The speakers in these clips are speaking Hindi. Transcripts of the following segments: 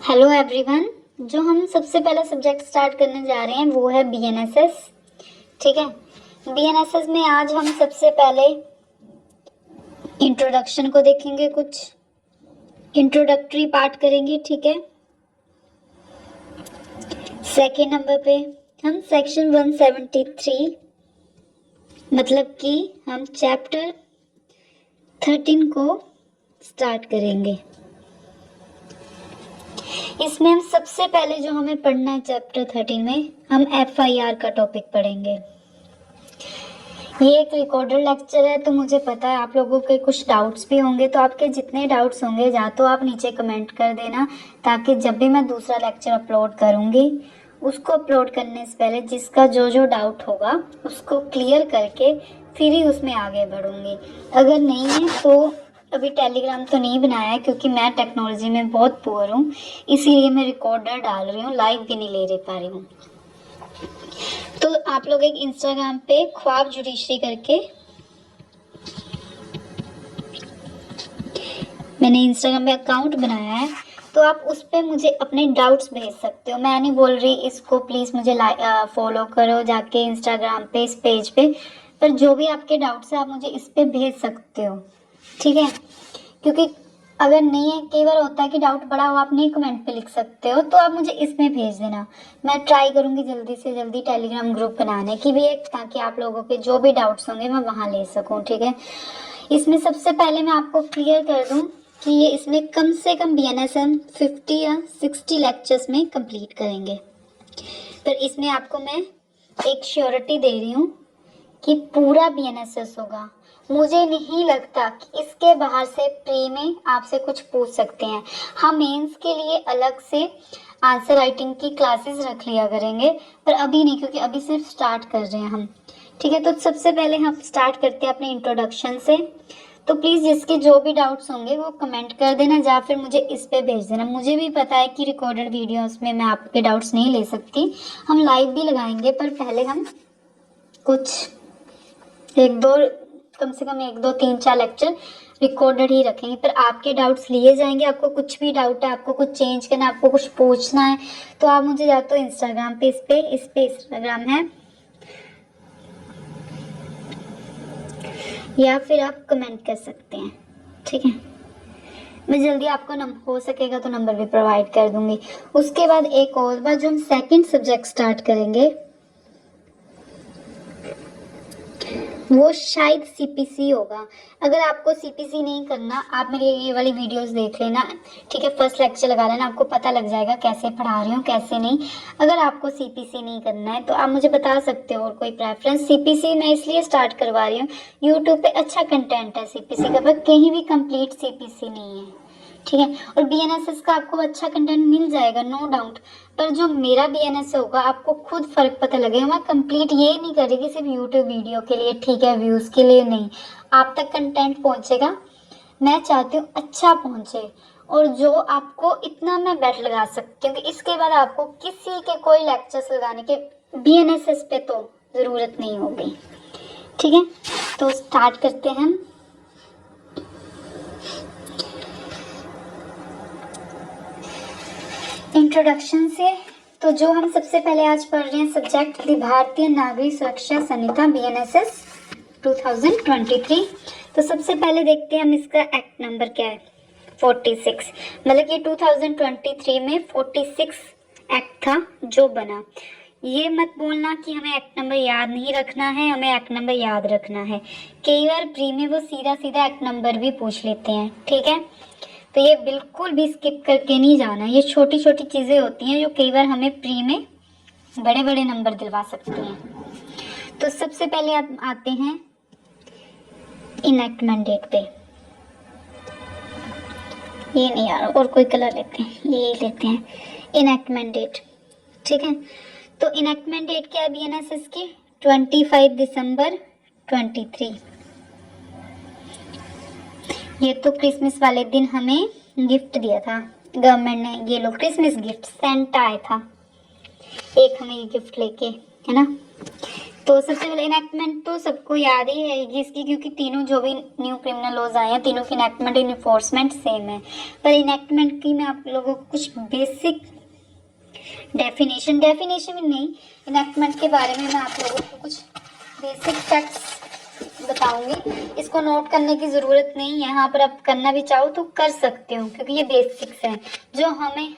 Hello everyone. जो हम सबसे पहला सब्जेक्ट स्टार्ट करने जा रहे हैं वो है बीएनएसएस। ठीक है, बीएनएसएस में आज हम सबसे पहले इंट्रोडक्शन को देखेंगे, कुछ इंट्रोडक्टरी पार्ट करेंगे। ठीक है, सेकेंड नंबर पे हम सेक्शन 173 मतलब कि हम चैप्टर 13 को स्टार्ट करेंगे। इसमें हम सबसे पहले जो हमें पढ़ना है चैप्टर 13 में हम एफआईआर का टॉपिक पढ़ेंगे। ये एक रिकॉर्डेड लेक्चर है, तो मुझे पता है आप लोगों के कुछ डाउट्स भी होंगे, तो आपके जितने डाउट्स होंगे या तो आप नीचे कमेंट कर देना, ताकि जब भी मैं दूसरा लेक्चर अपलोड करूँगी उसको अपलोड करने से पहले जिसका जो डाउट होगा उसको क्लियर करके फिर ही उसमें आगे बढ़ूँगी। अगर नहीं है तो अभी टेलीग्राम तो नहीं बनाया है क्योंकि मैं टेक्नोलॉजी में बहुत पुअर हूँ, इसीलिए मैं रिकॉर्डर डाल रही हूँ, लाइव भी नहीं ले पा रही हूँ। तो आप लोग एक इंस्टाग्राम पे ख्वाब जुडिशरी करके, मैंने इंस्टाग्राम पे अकाउंट बनाया है, तो आप उस पर मुझे अपने डाउट्स भेज सकते हो। मैं नहीं बोल रही इसको प्लीज़ मुझे फॉलो करो जाके इंस्टाग्राम पे इस पेज पे, पर जो भी आपके डाउट्स है आप मुझे इस पे भेज सकते हो। ठीक है, क्योंकि अगर नहीं है, कई बार होता है कि डाउट बड़ा हो आप नहीं कमेंट पे लिख सकते हो, तो आप मुझे इसमें भेज देना। मैं ट्राई करूँगी जल्दी से जल्दी टेलीग्राम ग्रुप बनाने की भी एक, ताकि आप लोगों के जो भी डाउट्स होंगे मैं वहाँ ले सकूँ। ठीक है, इसमें सबसे पहले मैं आपको क्लियर कर दूँ कि ये इसमें कम से कम बीएनएसएस 50 या 60 लेक्चर्स में कंप्लीट करेंगे, पर इसमें आपको मैं एक श्योरिटी दे रही हूँ कि पूरा बीएनएसएस होगा। मुझे नहीं लगता कि इसके बाहर से प्री में आपसे कुछ पूछ सकते हैं। हम मेंस के लिए अलग से आंसर राइटिंग की क्लासेस रख लिया करेंगे, पर अभी नहीं, क्योंकि अभी सिर्फ स्टार्ट कर रहे हैं हम। ठीक है, तो सबसे पहले हम स्टार्ट करते हैं अपने इंट्रोडक्शन से। तो प्लीज़ जिसके जो भी डाउट्स होंगे वो कमेंट कर देना या फिर मुझे इस पे भेज देना। मुझे भी पता है कि रिकॉर्डेड वीडियोस में मैं आपके डाउट्स नहीं ले सकती, हम लाइव भी लगाएंगे, पर पहले हम कुछ एक दो, कम से कम 1 2 3 4 लेक्चर रिकॉर्डेड ही रखेंगे, पर आपके डाउट्स लिए जाएंगे। आपको कुछ भी डाउट है, आपको कुछ चेंज करना है, आपको कुछ पूछना है, तो आप मुझे या तो इंस्टाग्राम पे इस पे इंस्टाग्राम है, या फिर आप कमेंट कर सकते हैं। ठीक है, मैं जल्दी आपको हो सकेगा तो नंबर भी प्रोवाइड कर दूंगी। उसके बाद एक और बार जो हम सेकंड सब्जेक्ट स्टार्ट करेंगे वो शायद सीपीसी होगा। अगर आपको सीपीसी नहीं करना, आप मेरी ये वाली वीडियोस देख लेना। ठीक है, फर्स्ट लेक्चर लगा लेना, आपको पता लग जाएगा कैसे पढ़ा रही हूँ कैसे नहीं। अगर आपको सीपीसी नहीं करना है तो आप मुझे बता सकते हो और कोई प्रेफरेंस। सीपीसी मैं इसलिए स्टार्ट करवा रही हूँ, यूट्यूब पे अच्छा कंटेंट है सीपीसी का, पर कहीं भी कंप्लीट सीपीसी नहीं है। ठीक है, और बीएनएसएस का आपको अच्छा कंटेंट मिल जाएगा नो डाउट, पर जो मेरा बीएनएस होगा आपको खुद फर्क पता लगेगा। मैं कंप्लीट ये नहीं करेगी सिर्फ यूट्यूब वीडियो के लिए, ठीक है, व्यूज के लिए नहीं, आप तक कंटेंट पहुंचेगा। मैं चाहती हूँ अच्छा पहुंचे, और जो आपको इतना मैं बेट लगा सकती हूँ कि इसके बाद आपको किसी के कोई लेक्चर्स लगाने के बीएनएसएस पे तो जरूरत नहीं होगी। ठीक है, तो स्टार्ट करते हैं हम। इंट्रोडक्शन से, तो जो हम सबसे पहले आज पढ़ रहे हैं सब्जेक्ट भारतीय नागरिक सुरक्षा संहिता बीएनएसएस 2023। तो सबसे पहले देखते हैं हम इसका एक्ट नंबर क्या है, 46। मतलब कि 2023 में 46 एक्ट था जो बना। ये मत बोलना कि हमें एक्ट नंबर याद नहीं रखना है, हमें एक्ट नंबर याद रखना है। कई बार प्री में वो सीधा सीधा एक्ट नंबर भी पूछ लेते हैं। ठीक है, तो ये बिल्कुल भी स्किप करके नहीं जाना। ये छोटी छोटी चीज़ें होती हैं जो कई बार हमें प्री में बड़े बड़े नंबर दिलवा सकती हैं। तो सबसे पहले आप आते हैं इनएक्टमेंट डेट पे। ये नहीं यार, और कोई कलर लेते हैं, ये लेते हैं इनएक्टमेंट डेट। ठीक है, तो इनएक्टमेंट डेट क्या है बीएनएसएस की, 25 दिसंबर 23। ये तो क्रिसमस वाले दिन हमें गिफ्ट दिया था गवर्नमेंट ने, ये लो क्रिसमस गिफ्ट, सेंटा आया था एक हमें ये गिफ्ट लेके, है ना। तो सबसे पहले इनैक्टमेंट तो सबको याद ही है इसकी, क्योंकि तीनों जो भी न्यू क्रिमिनल लॉज आए हैं तीनों की इनैक्टमेंट और इन्फोर्समेंट सेम है। पर इनैक्टमेंट की मैं आप लोगों को कुछ बेसिक डेफिनेशन भी नहीं, इनैक्टमेंट के बारे में मैं आप लोगों को कुछ बेसिक फैक्ट्स बताऊंगी। इसको नोट करने की ज़रूरत नहीं है, यहाँ पर आप करना भी चाहो तो कर सकते हो, क्योंकि ये बेसिक्स हैं जो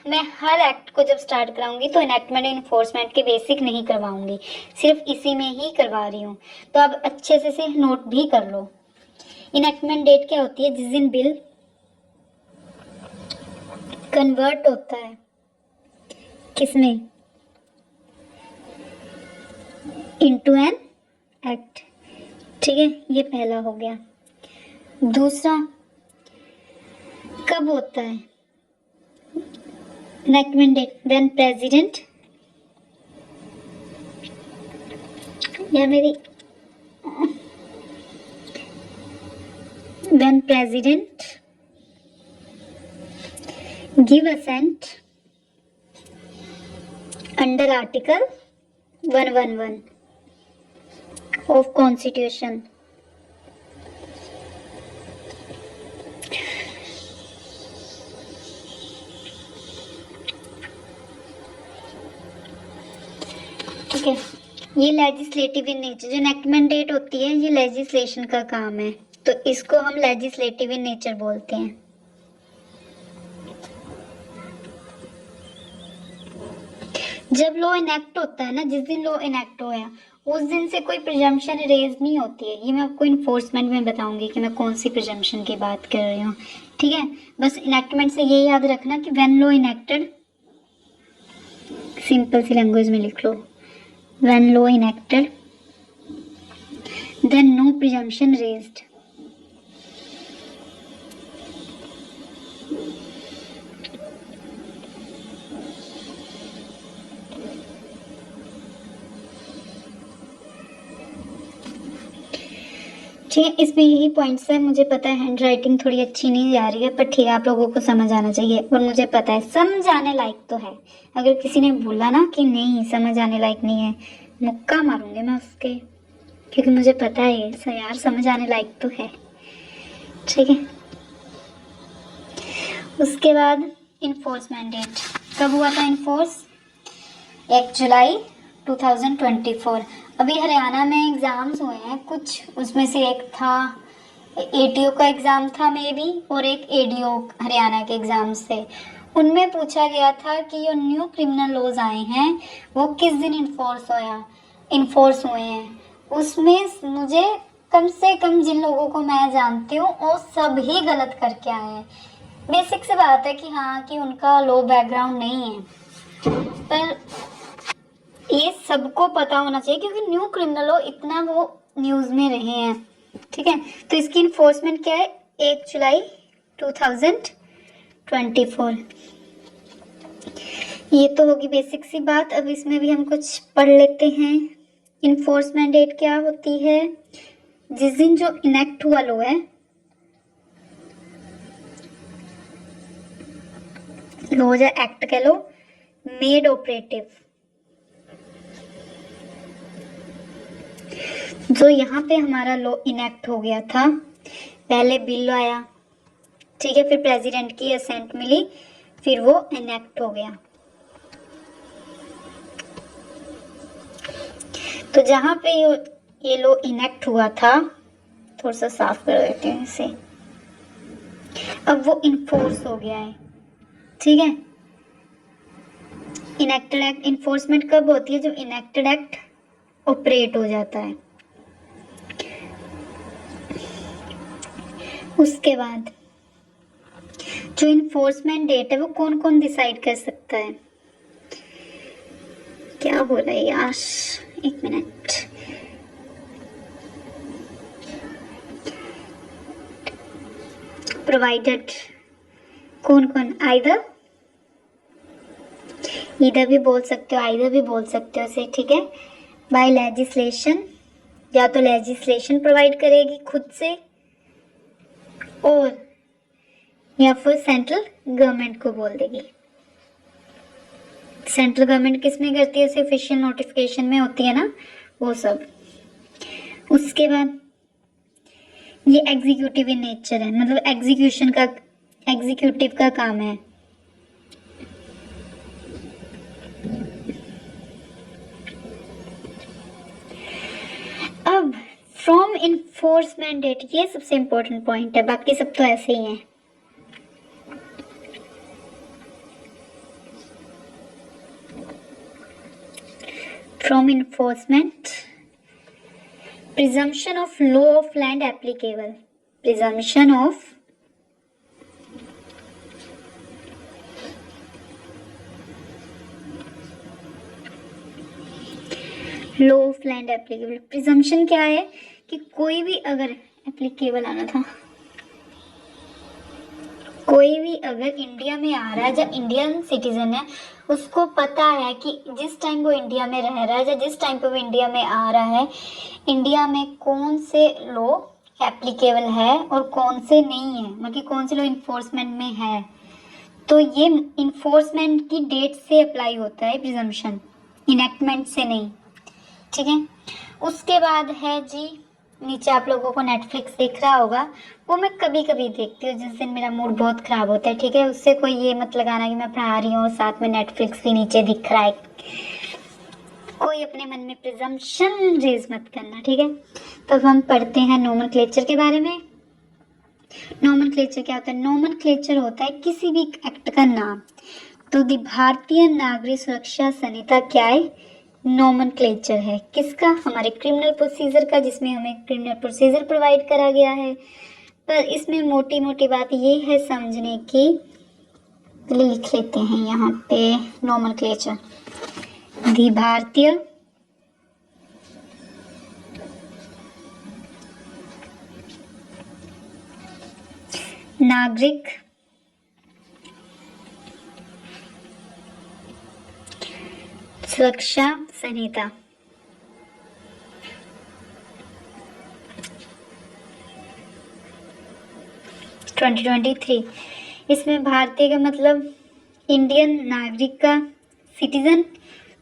मैं हर एक्ट को जब स्टार्ट कराऊंगी तो इनैक्टमेंट एंड इन्फोर्समेंट के बेसिक नहीं करवाऊंगी, सिर्फ इसी में ही करवा रही हूँ। तो आप अच्छे से नोट भी कर लो। इनैक्टमेंट डेट क्या होती है? जिस दिन बिल कन्वर्ट होता है किसमें? Into an act. ठीक है, ये पहला हो गया। दूसरा कब होता है enactment date? When president when president give assent under article 111 of Constitution। ठीक है, ये लेजिस्लेटिव इन नेचर, जो इनैक्टमेंट डेट होती है ये लेजिस्लेशन का काम है, तो इसको हम लेजिस्लेटिव इन नेचर बोलते हैं। जब लॉ इनैक्ट होता है ना, जिस दिन लॉ इनैक्ट होया उस दिन से कोई प्रिजम्पशन रेज नहीं होती है। ये मैं आपको इन्फोर्समेंट में बताऊंगी कि मैं कौन सी प्रिजम्पशन की बात कर रही हूँ। ठीक है, बस इनैक्टमेंट से ये याद रखना कि व्हेन लॉ इनैक्टेड, सिंपल सी लैंग्वेज में लिख लो, when law enacted then no presumption raised. ठीक है, इसमें यही पॉइंट्स है। मुझे पता है हैंड राइटिंग थोड़ी अच्छी नहीं जा रही है, पर ठीक है आप लोगों को समझ आना चाहिए, और मुझे पता है समझ आने लायक तो है। अगर किसी ने बोला ना कि नहीं समझ आने लायक नहीं है, मुक्का मारूंगी मैं उसके, क्योंकि मुझे पता है ये यार समझ आने लायक तो है। ठीक है, उसके बाद इन्फोर्समेंट डेट कब हुआ था इन्फोर्स? 1 जुलाई 2024। अभी हरियाणा में एग्ज़ाम्स हुए हैं कुछ, उसमें से एक था एटीओ का एग्ज़ाम था मे बी, और एक एडीओ हरियाणा के एग्ज़ाम्स थे। उनमें पूछा गया था कि ये न्यू क्रिमिनल लॉज आए हैं वो किस दिन इन्फोर्स हुए हैं। उसमें मुझे कम से कम जिन लोगों को मैं जानती हूँ वो सब ही गलत करके आए हैं। बेसिक सी बात है कि हाँ कि उनका लो बैकग्राउंड नहीं है, पर ये सबको पता होना चाहिए क्योंकि न्यू क्रिमिनल लॉ इतना वो न्यूज़ में रहे हैं। ठीक है, तो इसकी इन्फोर्समेंट क्या है? 1 जुलाई 2024। ये तो होगी बेसिक सी बात। अब इसमें भी हम कुछ पढ़ लेते हैं। इन्फोर्समेंट डेट क्या होती है? जिस दिन जो इनेक्ट हुआ लॉ है, लॉ या एक्ट कह लो, मेड ऑपरेटिव, जो यहाँ पे हमारा लॉ इनेक्ट हो गया था, पहले बिल आया, ठीक है, फिर प्रेसिडेंट की असेंट मिली, फिर वो इनेक्ट हो गया। तो जहाँ पे ये लॉ इनेक्ट हुआ था, थोड़ा सा साफ कर देते हैं इसे, अब वो इन्फोर्स हो गया है। ठीक है, इनेक्टेड एक्ट इन्फोर्समेंट कब होती है? जब इनेक्टेड एक्ट ऑपरेट हो जाता है। उसके बाद जो इन्फोर्समेंट डेट है वो कौन कौन डिसाइड कर सकता है? क्या हो रहा है यार, एक मिनट। प्रोवाइडेड कौन कौन? इधर भी बोल सकते हो, आइदर भी बोल सकते हो इसे। ठीक है, बाय लेजिस्लेशन, या तो लेजिस्लेशन प्रोवाइड करेगी खुद से, और या फिर सेंट्रल गवर्नमेंट को बोल देगी। सेंट्रल गवर्नमेंट किस में करती है? ऑफिशियल नोटिफिकेशन में होती है ना, वो सब। उसके बाद ये एग्जीक्यूटिव इन नेचर है, मतलब एग्जीक्यूटिव का काम है। अब फ्रॉम इन्फोर्समेंट डेट, ये सबसे इंपॉर्टेंट पॉइंट है, बाकी सब तो ऐसे ही हैं। From enforcement, presumption of law of land applicable, presumption of law of land applicable. Presumption क्या है कि कोई भी अगर एप्लीकेबल आना था, कोई भी अगर इंडिया में आ रहा है या इंडियन सिटीजन है, उसको पता है कि जिस टाइम वो इंडिया में रह रहा है या जिस टाइम पे वो इंडिया में आ रहा है, इंडिया में कौन से लॉ एप्लीकेबल है और कौन से नहीं है, मतलब कौन से लॉ इन्फोर्समेंट में है। तो ये इन्फोर्समेंट की डेट से अप्लाई होता है प्रिजम्पशन, इनेक्टमेंट से नहीं, ठीक है। उसके बाद है जी, नीचे आप लोगों को नेटफ्लिक्स दिख रहा होगा, वो मैं कभी कभी देखती हूँ जिस दिन मेरा मूड बहुत ख़राब होता है, ठीक है। उससे कोई ये मत लगाना कि मैं पढ़ा रही हूँ और साथ में नेटफ्लिक्स भी नीचे दिख रहा है, कोई अपने मन में प्रिजम्पशन रेज मत करना, ठीक है। तो हम पढ़ते हैं नोमेनक्लेचर के बारे में। नोमेनक्लेचर क्या होता है? नोमेनक्लेचर होता है किसी भी एक्ट का नाम। तो द भारतीय नागरिक सुरक्षा संहिता क्या है? नोमेनक्लेचर है। किसका? हमारे क्रिमिनल प्रोसीजर का, जिसमें हमें क्रिमिनल प्रोसीजर प्रोवाइड करा गया है। पर इसमें मोटी मोटी बात ये है समझने की, लिख लेते हैं यहाँ पे नोमेनक्लेचर। दी भारतीय नागरिक सुरक्षा संहिता (2023). इसमें भारतीय का मतलब इंडियन नागरिक का, सिटीजन,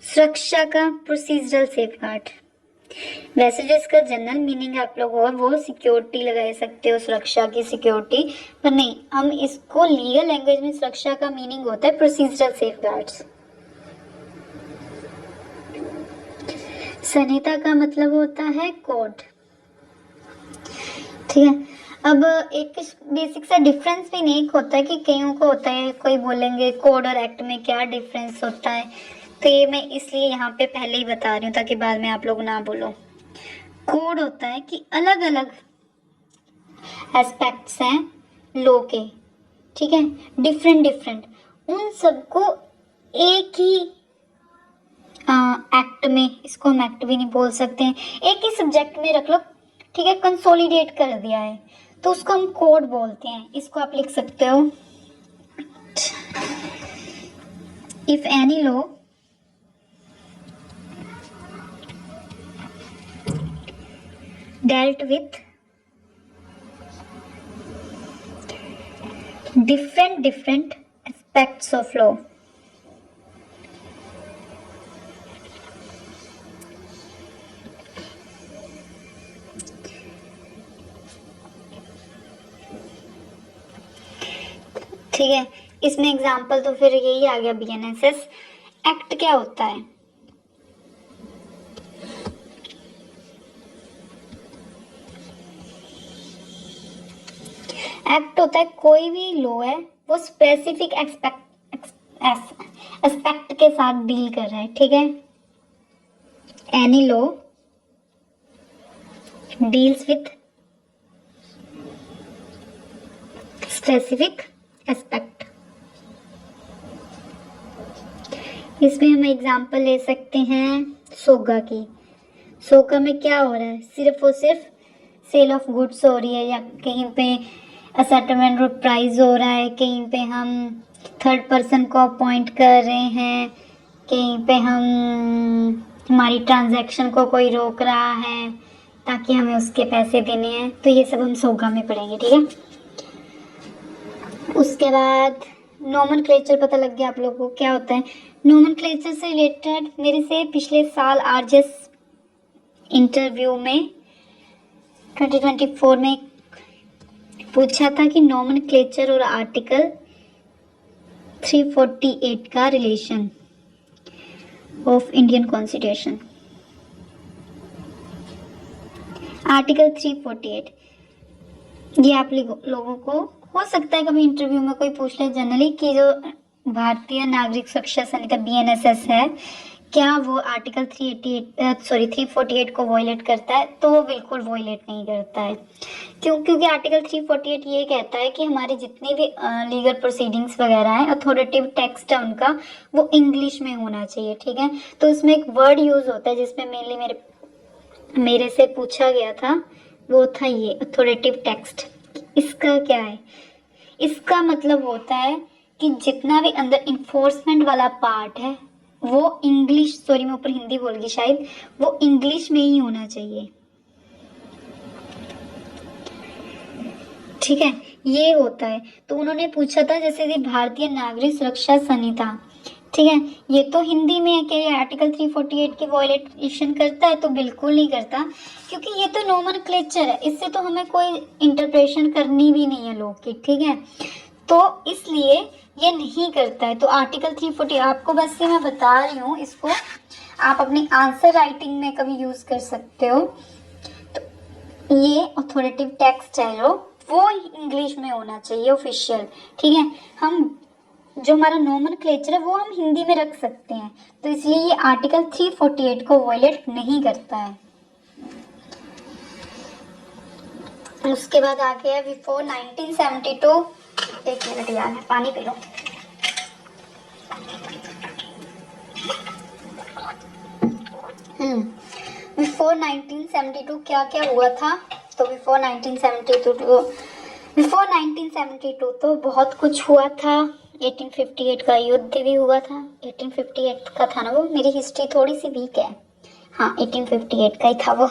सुरक्षा का, प्रोसीजरल सेफगार्ड। वैसे जो इसका जनरल मीनिंग आप लोग हो वो सिक्योरिटी लगा सकते हो, सुरक्षा की सिक्योरिटी, पर नहीं, हम इसको लीगल लैंग्वेज में सुरक्षा का मीनिंग होता है प्रोसीजरल सेफगार्ड्स। संहिता का मतलब होता है कोड, ठीक है। अब एक बेसिक सा डिफरेंस भी नहीं होता है कि कईयों को होता है, कोई बोलेंगे कोड और एक्ट में क्या डिफरेंस होता है, तो ये मैं इसलिए यहाँ पे पहले ही बता रही हूँ ताकि बाद में आप लोग ना बोलो। कोड होता है कि अलग अलग एस्पेक्ट्स हैं लॉ के, ठीक है, डिफरेंट, उन सबको एक ही एक्ट में, इसको हम एक्ट भी नहीं बोल सकते हैं, एक ही सब्जेक्ट में रख लो, ठीक है, कंसोलिडेट कर दिया है, तो उसको हम कोड बोलते हैं। इसको आप लिख सकते हो, if any law dealt with different aspects of law, ठीक है। इसमें एग्जाम्पल तो फिर यही आ गया बीएनएसएस। एक्ट क्या होता है? एक्ट होता है कोई भी लॉ है वो स्पेसिफिक एस्पेक्ट के साथ डील कर रहा है, ठीक है। Any law deals with specific aspect. इसमें हम एग्जांपल ले सकते हैं सोगा की। सोगा में क्या हो रहा है? सिर्फ और सिर्फ सेल ऑफ गुड्स हो रही है, या कहीं पे असेटलमेंट प्राइस हो रहा है, कहीं पे हम थर्ड पर्सन को अपॉइंट कर रहे हैं, कहीं पे हम हमारी ट्रांजैक्शन को कोई रोक रहा है ताकि हमें उसके पैसे देने हैं, तो ये सब हम सोगा में पढ़ेंगे, ठीक है। उसके बाद नोमेनक्लेचर पता लग गया आप लोगों को क्या होता है। नोमेनक्लेचर से रिलेटेड मेरे से पिछले साल आरजेएस इंटरव्यू में 2024 में पूछा था कि नोमेनक्लेचर और आर्टिकल 348 का relation of Indian constitution. Article 348 ये आप लोगों को हो सकता है कभी इंटरव्यू में कोई पूछ ले जनरली कि जो भारतीय नागरिक सुरक्षा संहिता BNSS है, क्या वो आर्टिकल 348 को वॉयलेट करता है? तो वो बिल्कुल वॉयलेट नहीं करता है। क्योंकि आर्टिकल 348 ये कहता है कि हमारी जितनी भी लीगल प्रोसीडिंग्स वगैरह हैं, अथॉरिटेटिव टेक्स्ट है उनका, वो इंग्लिश में होना चाहिए, ठीक है। तो इसमें एक वर्ड यूज होता है जिसमें मेनली मेरे से पूछा गया था, वो था ये अथॉरिटेटिव टेक्स्ट। इसका क्या है? इसका मतलब होता है कि जितना भी अंदर इन्फोर्समेंट वाला पार्ट है वो इंग्लिश, सॉरी मैं ऊपर हिंदी बोल गई शायद, वो इंग्लिश में ही होना चाहिए, ठीक है। ये होता है। तो उन्होंने पूछा था जैसे कि भारतीय नागरिक सुरक्षा संहिता, ठीक है, ये तो हिंदी में है, क्या ये आर्टिकल 348 की वॉयलेशन करता है? तो बिल्कुल नहीं करता, क्योंकि ये तो नोमेनक्लेचर है, इससे तो हमें कोई इंटरप्रेशन करनी भी नहीं है लोग की, ठीक है। तो इसलिए ये नहीं करता है। तो आर्टिकल 340 आपको बस ये मैं बता रही हूँ, इसको आप अपनी आंसर राइटिंग में कभी यूज कर सकते हो। तो ये अथॉरिटेटिव टेक्स्ट है वो इंग्लिश में होना चाहिए ऑफिशियल, ठीक है। हम जो हमारा नोमेनक्लेचर है वो हम हिंदी में रख सकते हैं, तो इसलिए ये आर्टिकल 348 को वॉयलेट नहीं करता है। उसके बाद आ गया बिफोर 1972। एक मिनट यार, मैं पानी पी लूं। बिफोर 1972 क्या क्या हुआ था? तो बिफोर 1972 तो बहुत कुछ हुआ था। 1858 का युद्ध भी हुआ था। 1858 का था ना वो, मेरी हिस्ट्री थोड़ी सी वीक है। हाँ 1858 का ही था वो,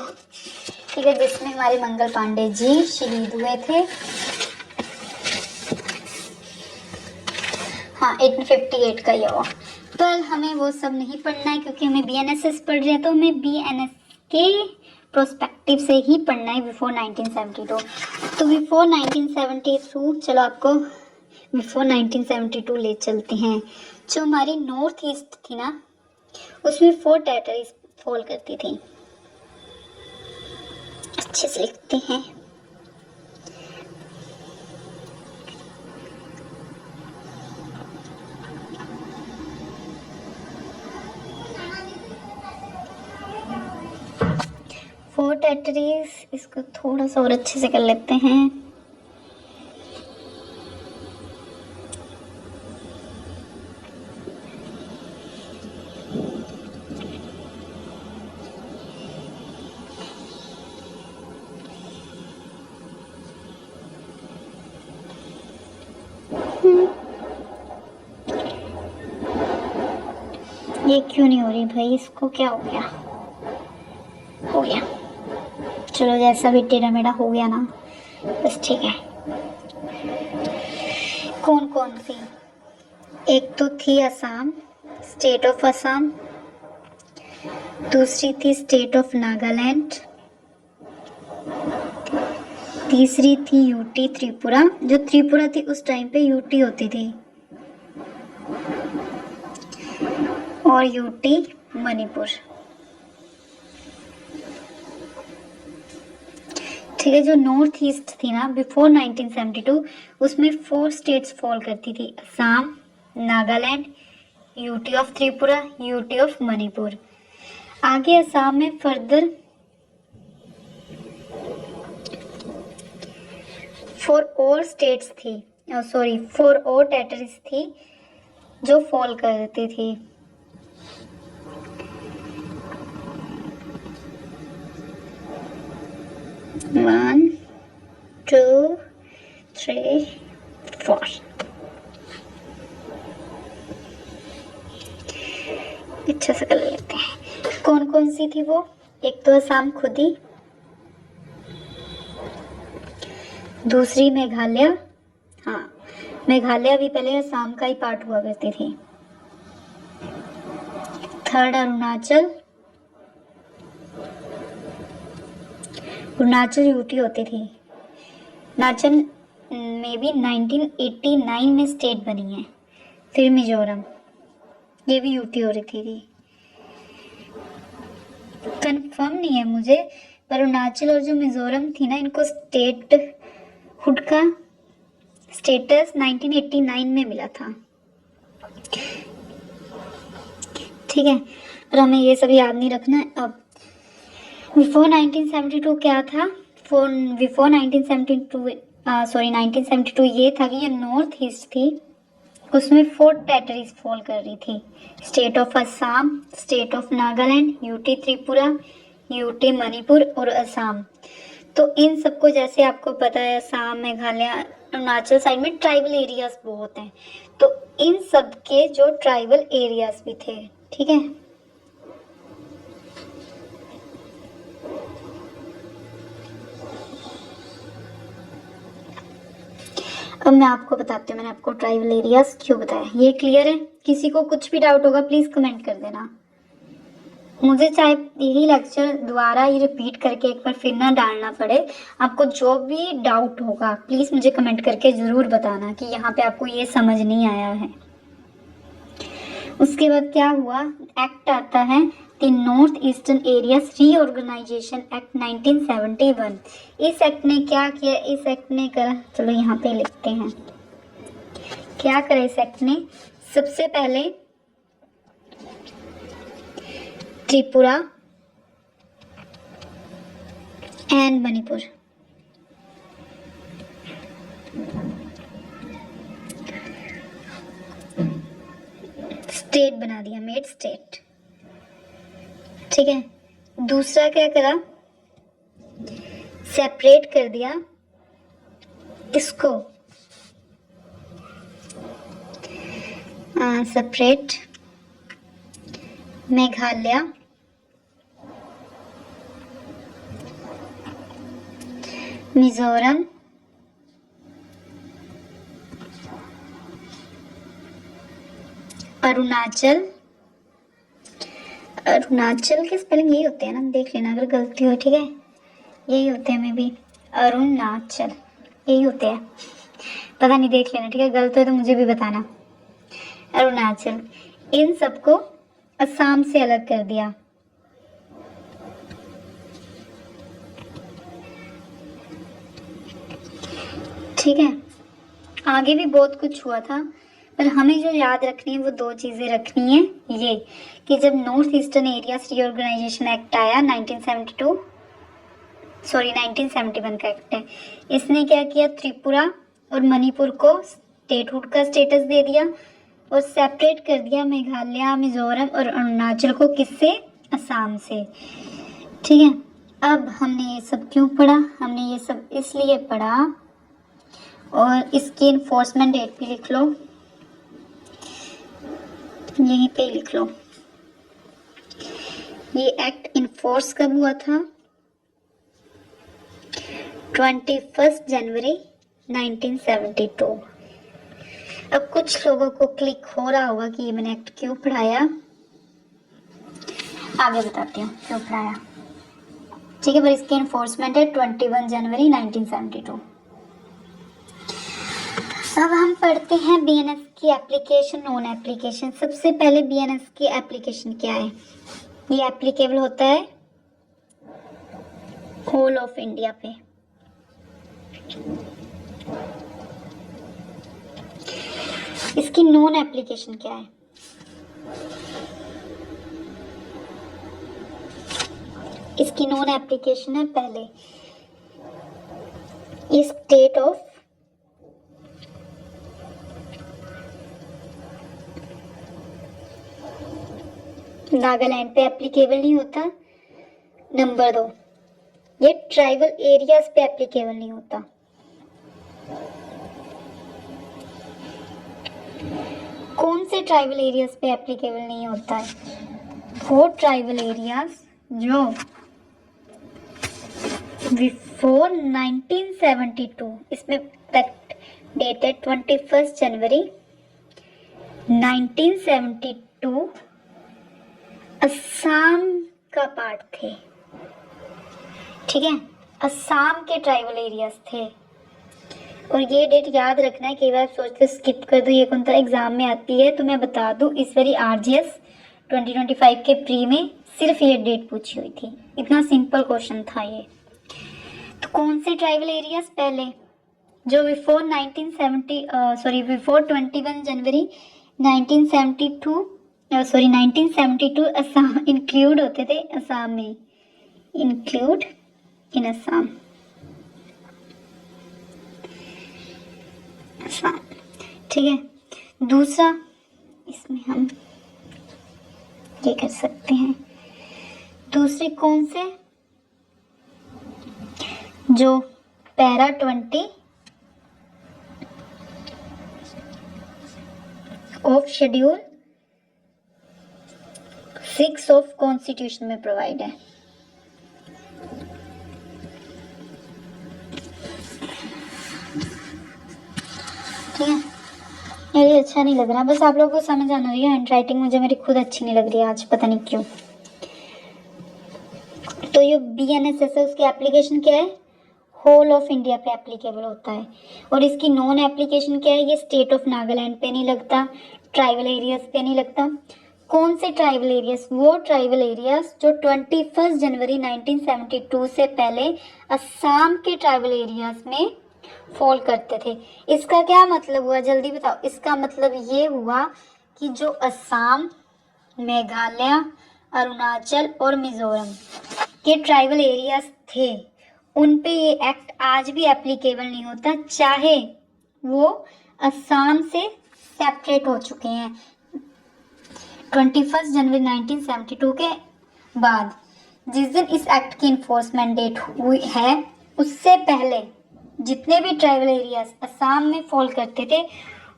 ठीक है, जिसमें हमारे मंगल पांडे जी शहीद हुए थे। हाँ 1858 का ही हुआ। पर हमें वो सब नहीं पढ़ना है, क्योंकि हमें BNSS पढ़ रहे हैं, तो हमें BNS के प्रोस्पेक्टिव से ही पढ़ना है बिफोर 1972। तो बिफोर 1972 चलो आपको बिफोर 1972 ले चलते हैं। जो हमारी नॉर्थ ईस्ट थी ना, उसमें 4 टेरिटरीज फॉल करती थी। अच्छे से लिखते हैं। फोर टेरिटरीज, इसको थोड़ा सा और अच्छे से कर लेते हैं। ये क्यों नहीं हो रही भाई? इसको क्या हो गया? हो गया, चलो जैसा भी टेढ़ा मेढ़ा हो गया ना, बस ठीक है। कौन कौन सी? एक तो थी असम, स्टेट ऑफ असम। दूसरी थी स्टेट ऑफ नागालैंड। तीसरी थी यूटी त्रिपुरा। जो त्रिपुरा थी उस टाइम पे यूटी होती थी। और यूटी मणिपुर, ठीक है। जो नॉर्थ ईस्ट थी ना बिफोर 1972, उसमें 4 स्टेट्स फॉल करती थी, Assam, Nagaland, UT of Tripura, UT of Manipur. आगे असम में फर्दर 4 और स्टेट्स थी, सॉरी 4 और टेरिटरीज थी जो फॉल करती थी। One, two, three, four. अच्छा से कर लेते हैं। कौन कौन सी थी वो? एक तो असम खुद ही, दूसरी मेघालय, हाँ मेघालय भी पहले असम का ही पार्ट हुआ करती थी। थर्ड अरुणाचल, अरुणाचल यूटी होती थी। अरुणाचल में भी 1989 में स्टेट बनी है। फिर मिजोरम, ये भी यूटी हो रही थी। कंफर्म नहीं है मुझे, पर अरुणाचल और जो मिजोरम थी ना, इनको स्टेट हुड का स्टेटस 1989 में मिला था। ठीक है, पर हमें ये सब याद नहीं रखना है। अब बिफोर 1972 क्या था? बिफोर 1972 ये था कि ये नॉर्थ ईस्ट थी, उसमें 4 टेरिटरीज फॉल कर रही थी। State of Assam, state of Nagaland, UT Tripura, UT Manipur और असम। तो इन सबको, जैसे आपको पता है, असम, मेघालय, अरुणाचल साइड में ट्राइबल एरियाज बहुत हैं, तो इन सब के जो ट्राइबल एरियाज भी थे। ठीक है, अब मैं आपको बताती हूँ मैंने आपको ट्राइबल एरियाज क्यों बताया। ये क्लियर है? किसी को कुछ भी डाउट होगा प्लीज कमेंट कर देना। मुझे चाहे यही लेक्चर दोबारा ही रिपीट करके एक बार फिर ना डालना पड़े, आपको जो भी डाउट होगा प्लीज मुझे कमेंट करके जरूर बताना कि यहाँ पे आपको ये समझ नहीं आया है। उसके बाद क्या हुआ? एक्ट आता है the north eastern areas reorganisation act 1971। इस एक्ट ने क्या किया? इस एक्ट ने करा, चलो यहाँ पे लिखते हैं क्या करा इस एक्ट ने। सबसे पहले त्रिपुरा एंड मणिपुर स्टेट बना दिया, मेड स्टेट। ठीक है, दूसरा क्या करा? सेपरेट कर दिया इसको, सेपरेट मेघालय, मिजोरम, अरुणाचल। अरुणाचल के स्पेलिंग यही होते हैं ना, देख लेना अगर गलती हो। ठीक है, यही होते हैं, मे बी अरुणाचल यही होते हैं, पता नहीं, देख लेना। ठीक है, गलत हो तो मुझे भी बताना। अरुणाचल, इन सबको असम से अलग कर दिया। ठीक है, आगे भी बहुत कुछ हुआ था, पर हमें जो याद रखनी है वो 2 चीज़ें रखनी है। ये कि जब north eastern areas reorganisation act आया 1971 का एक्ट है, इसने क्या किया? त्रिपुरा और मणिपुर को स्टेटहुड का स्टेटस दे दिया और सेपरेट कर दिया मेघालय, मिजोरम और अरुणाचल को। किससे? असम से। ठीक है, अब हमने ये सब क्यों पढ़ा? हमने ये सब इसलिए पढ़ा, और इसकी इन्फोर्समेंट डेट भी लिख लो, यहीं पे लिख लो। ये एक्ट इन्फोर्स कब हुआ था? 21 जनवरी 1972। अब कुछ लोगों को क्लिक हो रहा होगा कि ये मैंने एक्ट क्यों पढ़ाया, आगे बताती हूँ क्यों पढ़ाया। ठीक है, पर इसकी इन्फोर्समेंट है 21 जनवरी 1972। अब हम पढ़ते हैं बीएनएस की एप्लीकेशन, नॉन एप्लीकेशन। सबसे पहले बीएनएस की एप्लीकेशन क्या है? ये एप्लीकेबल होता है होल ऑफ इंडिया पे। इसकी नॉन एप्लीकेशन क्या है? इसकी नॉन एप्लीकेशन है पहले स्टेट ऑफ नागालैंड पे एप्लीकेबल नहीं होता। नंबर 2, ये ट्राइबल एरियाज पे एप्लीकेबल नहीं होता। कौन से ट्राइबल एरियाज पे एप्लीकेबल नहीं होता है? वो ट्राइबल एरियाज जो बिफोर 1972, इसमें डेट है 21 जनवरी 1972, असम का पार्ट थे। ठीक है, असम के ट्राइबल एरियाज थे। और ये डेट याद रखना है, कई बार सोचते स्किप कर दो, ये कौन सा एग्जाम में आती है, तो मैं बता दूं इस बारी RGS 2025 के प्री में सिर्फ ये डेट पूछी हुई थी। इतना सिंपल क्वेश्चन था ये। तो कौन से ट्राइबल एरियाज पहले जो बिफोर 21 जनवरी 1972 असम इंक्लूड होते थे, असम में इंक्लूड इन असम। ठीक है, दूसरा इसमें हम ये कर सकते हैं, दूसरे कौन से जो para 20 of schedule 6 of constitution में प्रोवाइड है। ठीक है, ये अच्छा नहीं लग रहा, बस आप लोगों को समझ आना चाहिए। हैंड राइटिंग मुझे मेरी खुद अच्छी नहीं लग रही है आज, पता नहीं क्यों। तो ये BNSS है, उसकी एप्लीकेशन क्या है, होल ऑफ इंडिया पे एप्लीकेबल होता है। और इसकी नॉन एप्लीकेशन क्या है, ये स्टेट ऑफ नागालैंड पे नहीं लगता, ट्राइबल एरियाज पे नहीं लगता। कौन से ट्राइबल एरियाज, वो ट्राइबल एरियाज जो 21 जनवरी 1972 से पहले असम के ट्राइबल एरियाज में फॉल करते थे। इसका क्या मतलब हुआ, जल्दी बताओ। इसका मतलब ये हुआ कि जो असम, मेघालय, अरुणाचल और मिजोरम के ट्राइबल एरियाज थे, उन पे ये एक्ट आज भी एप्लीकेबल नहीं होता, चाहे वो असम से सेपरेट हो चुके हैं 21 जनवरी 1972 के बाद। जिस दिन इस एक्ट की इन्फोर्समेंट डेट हुई है, उससे पहले जितने भी ट्राइबल एरियाज असम में फॉल करते थे,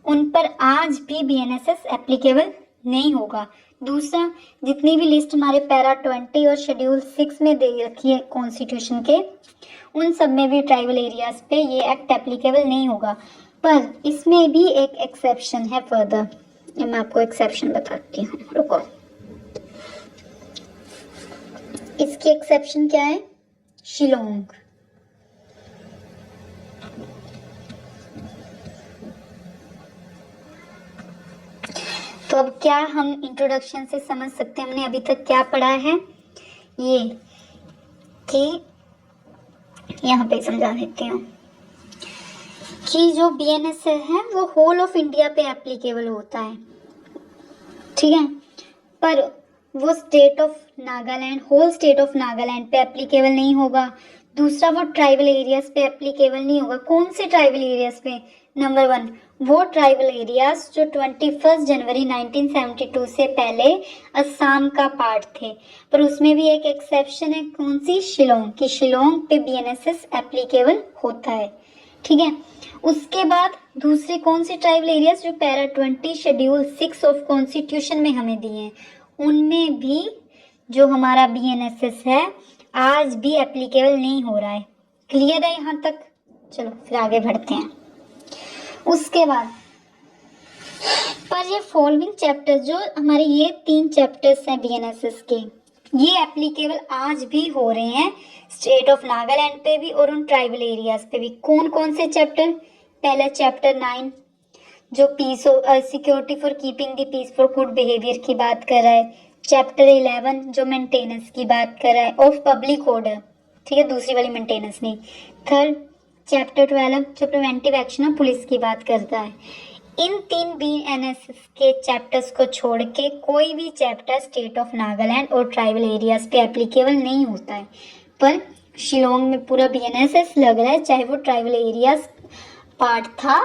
उन पर आज भी BNSS एप्लीकेबल नहीं होगा। दूसरा, जितनी भी लिस्ट हमारे पैरा 20 और शेड्यूल 6 में दे रखी है कॉन्स्टिट्यूशन के, उन सब में भी ट्राइबल एरियाज पे ये एक्ट एप्लीकेबल नहीं होगा। पर इसमें भी एक एक्सेप्शन है फर्दर, मैं आपको एक्सेप्शन बताती हूँ, रुको। इसकी एक्सेप्शन क्या है, शिलोंग। तो अब क्या हम इंट्रोडक्शन से समझ सकते हैं हमने अभी तक क्या पढ़ा है, ये कि यहाँ पे समझा देती हूँ कि जो BNSS है वो होल ऑफ इंडिया पे एप्लीकेबल होता है। ठीक है, पर वो state of Nagaland, whole state of Nagaland पे एप्लीकेबल नहीं होगा। दूसरा, वो ट्राइबल एरियाज पे एप्लीकेबल नहीं होगा। कौन से ट्राइबल एरियाज पे, नंबर 1 वो ट्राइबल एरियाज जो 21 जनवरी 1972 से पहले असम का पार्ट थे। पर उसमें भी एक एक्सेप्शन है, कौन सी, शिलोंग की। शिलोंग पे BNSS एप्लीकेबल होता है। ठीक है, उसके बाद दूसरे कौन से ट्राइबल एरियाज जो पैरा 20 शेड्यूल 6 ऑफ कॉन्स्टिट्यूशन में हमें दिए हैं, उनमें भी जो हमारा BNSS है आज भी एप्लीकेबल नहीं हो रहा है। क्लियर है यहाँ तक? चलो फिर आगे बढ़ते हैं। उसके बाद पर ये फॉलोइंग चैप्टर जो हमारे ये 3 चैप्टर्स हैं BNSS के, ये एप्लीकेबल आज भी हो रहे हैं स्टेट ऑफ नागालैंड पे भी और उन ट्राइबल एरियाज पे भी। कौन कौन से चैप्टर? पहला चैप्टर 9 जो peace security for keeping the peace for good behaviour की बात कर रहा है। चैप्टर 11 जो मेंटेनेंस की बात कर रहा है ऑफ पब्लिक ऑर्डर, ठीक है, दूसरी वाली मेंटेनेंस नहीं। थर्ड चैप्टर 12 जो प्रिवेंटिव एक्शन ऑफ पुलिस की बात करता है। इन 3 BNSS के चैप्टर्स को छोड़ के कोई भी चैप्टर स्टेट ऑफ नागालैंड और ट्राइबल एरियाज पे एप्लीकेबल नहीं होता है। पर शिलोंग में पूरा BNSS लग रहा है, चाहे वो ट्राइबल एरियाज पार्ट था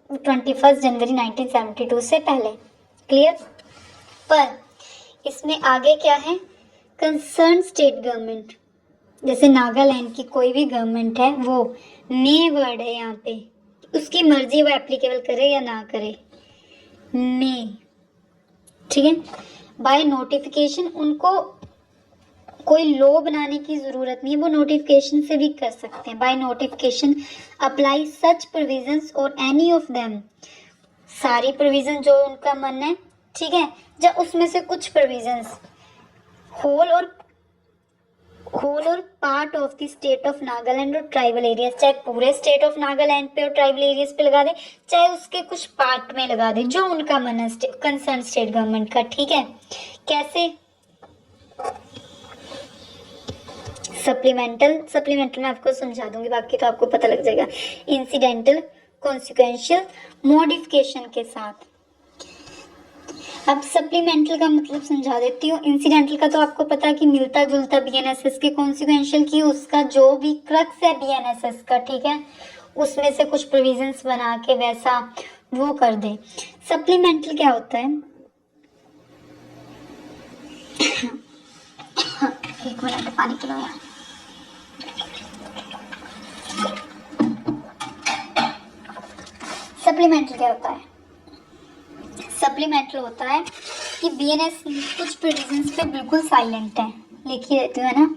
21 जनवरी 1972 से पहले। क्लियर? पर इसमें आगे क्या है, कंसर्न स्टेट गवर्नमेंट, जैसे नागालैंड की कोई भी गवर्नमेंट है, वो मे वर्ड है यहाँ पे, उसकी मर्जी वो एप्लीकेबल करे या ना करे, मे। ठीक है, बाय नोटिफिकेशन, उनको कोई लॉ बनाने की जरूरत नहीं है, वो नोटिफिकेशन से भी कर सकते हैं। By notification apply such provisions और एनी ऑफ देम, सारी प्रोविजन जो उनका मन है, ठीक है, जब उसमें से कुछ प्रोविजंस होल होल और part of the state of Nagaland और ट्राइबल एरियाज, चाहे पूरे स्टेट ऑफ नागालैंड पे और ट्राइबल एरियाज पे लगा दे, चाहे उसके कुछ पार्ट में लगा दे, जो उनका मन है कंसर्न स्टेट गवर्नमेंट का। ठीक है, कैसे? सप्लीमेंटल मैं आपको समझा दूंगी, बाकी तो आपको पता लग जाएगा। इंसिडेंटल, कॉन्सिक्वेंशियल, मॉडिफिकेशन के साथ। अब सप्लीमेंटल का मतलब समझा देती हूँ। इंसिडेंटल का तो आपको पता है कि मिलता जुलता बीएनएसएस के, कॉन्सिक्वेंशियल की उसका जो भी क्रक्स है बीएनएसएस का, ठीक है, उसमें से कुछ प्रोविजंस बना के वैसा वो कर दे। सप्लीमेंटल क्या होता है? एक मिनट पानी पिलो यार। सप्लीमेंटल क्या होता है? सप्लीमेंटल होता है कि बीएनएस कुछ प्रोविजंस पे बिल्कुल साइलेंट है। लिख ही देती हूँ, है ना?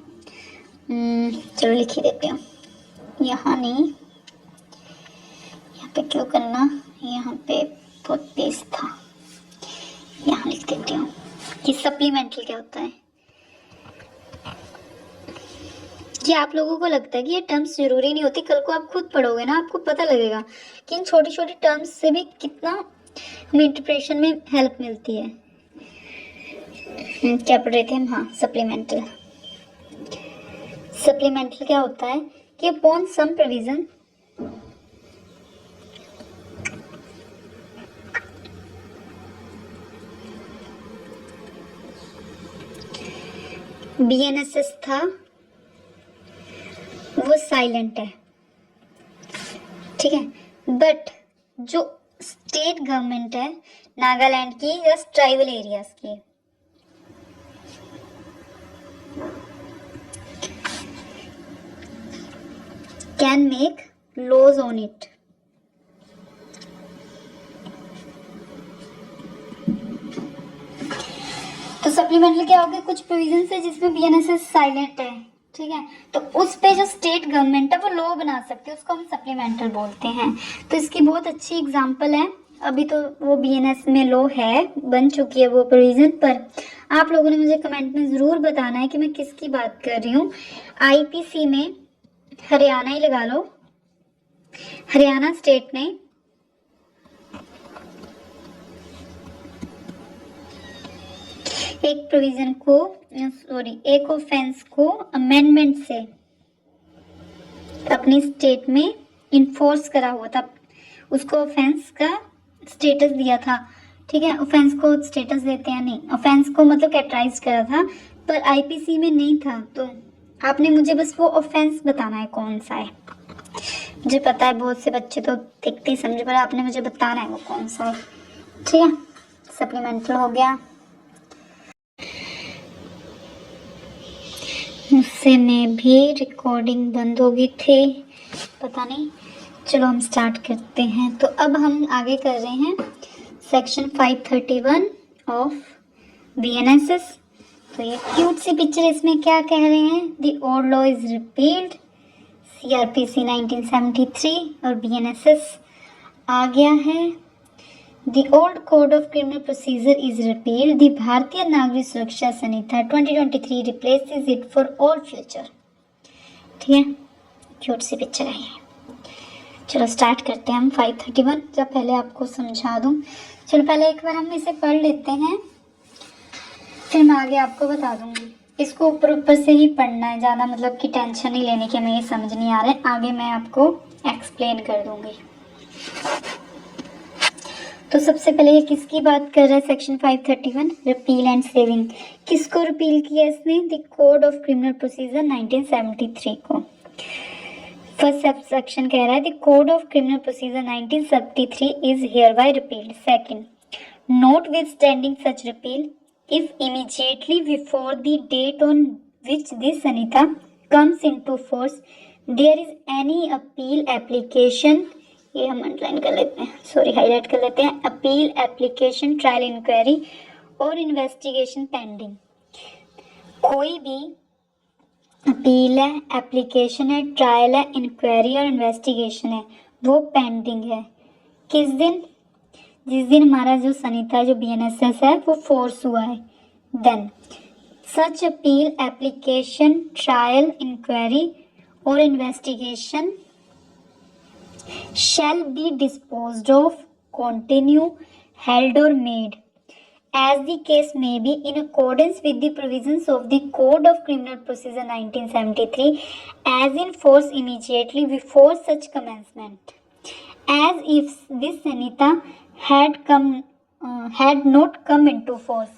चलो लिख ही देती हूँ। यहाँ नहीं, यहाँ पे क्यों करना, यहाँ पे बहुत पेज था, यहाँ लिख देती हूँ कि सप्लीमेंटल क्या होता है। ये आप लोगों को लगता है कि ये टर्म्स जरूरी नहीं होती, कल को आप खुद पढ़ोगे ना, आपको पता लगेगा कि इन छोटी छोटी टर्म्स से भी कितना हमें इंटरप्रिटेशन में हेल्प मिलती है। क्या पढ़ रहे थे हम? हाँ, सप्लीमेंटल। सप्लीमेंटल क्या होता है कि अपॉन सम प्रोविजन बीएनएसएस था वो साइलेंट है, ठीक है, बट जो स्टेट गवर्नमेंट है नागालैंड की या ट्राइबल एरियाज की, can make laws on it. तो सप्लीमेंटल क्या होगा? कुछ प्रोविजन है जिसमें बीएनएसएस साइलेंट है, ठीक है, तो उस पे जो स्टेट गवर्नमेंट है वो लॉ बना सकती है, उसको हम सप्लीमेंटल बोलते हैं। तो इसकी बहुत अच्छी एग्जांपल है, अभी तो वो बीएनएस में लॉ है, बन चुकी है वो प्रोविजन, पर आप लोगों ने मुझे कमेंट में ज़रूर बताना है कि मैं किसकी बात कर रही हूँ। आईपीसी में हरियाणा ही लगा लो, हरियाणा स्टेट ने एक प्रोविजन को, एक ऑफेंस को अमेंडमेंट से अपनी स्टेट में इन्फोर्स करा हुआ था, उसको ऑफेंस का स्टेटस दिया था, ठीक है, ऑफेंस को स्टेटस देते हैं नहीं, ऑफेंस को मतलब कैटेगराइज करा था, पर आईपीसी में नहीं था। तो आपने मुझे बस वो ऑफेंस बताना है कौन सा है। मुझे पता है बहुत से बच्चे तो देखते ही समझे, पर आपने मुझे बताना है वो कौन सा है, ठीक है। सप्लीमेंटल हो गया। मुझसे में भी रिकॉर्डिंग बंद हो गई थी, पता नहीं। चलो हम स्टार्ट करते हैं। तो अब हम आगे कर रहे हैं सेक्शन 531 ऑफ बीएनएसएस। तो ये क्यूट सी पिक्चर, इसमें क्या कह रहे हैं? The old law is repealed, CrPC 1973 और बीएनएसएस आ गया है। The old Code of Criminal Procedure is repealed. The भारतीय नागरिक सुरक्षा संहिता 2023 replaces it for all future. ठीक है, क्यूट सी पिक्चर है ये। चलो स्टार्ट करते हैं हम 531। जब पहले आपको समझा दूं, चलो पहले एक बार हम इसे पढ़ लेते हैं, फिर मैं आगे आपको बता दूंगी। इसको ऊपर ऊपर से ही पढ़ना है, ज़्यादा मतलब कि टेंशन नहीं लेने की, हमें ये समझ नहीं आ रहा है, आगे मैं आपको एक्सप्लेन कर दूंगी। तो सबसे पहले ये किसकी बात कर रहा है? Section 531, repeal and saving. किसको रिपील किया इसने? The code of criminal procedure 1973 को। फर्स्ट सब सेक्शन कह रहा है the code of criminal procedure 1973 is hereby repealed. Second, notwithstanding such repeal if immediately before the date on which this Sanhita comes into force there is any appeal application, ये हम अंडरलाइन कर लेते हैं, सॉरी हाईलाइट कर लेते हैं, अपील एप्लीकेशन, ट्रायल इंक्वायरी और इन्वेस्टिगेशन पेंडिंग। कोई भी अपील है, एप्लीकेशन है, ट्रायल है, इंक्वायरी और इन्वेस्टिगेशन है, वो पेंडिंग है। किस दिन? जिस दिन हमारा जो संहिता जो बीएनएसएस है वो फोर्स हुआ है। Then Such appeal, application, trial, inquiry or investigation shall be disposed of, continue, held or made, as the case may be, in accordance with the provisions of the Code of Criminal Procedure 1973, as in force immediately before such commencement, as if this sanita had not come into force.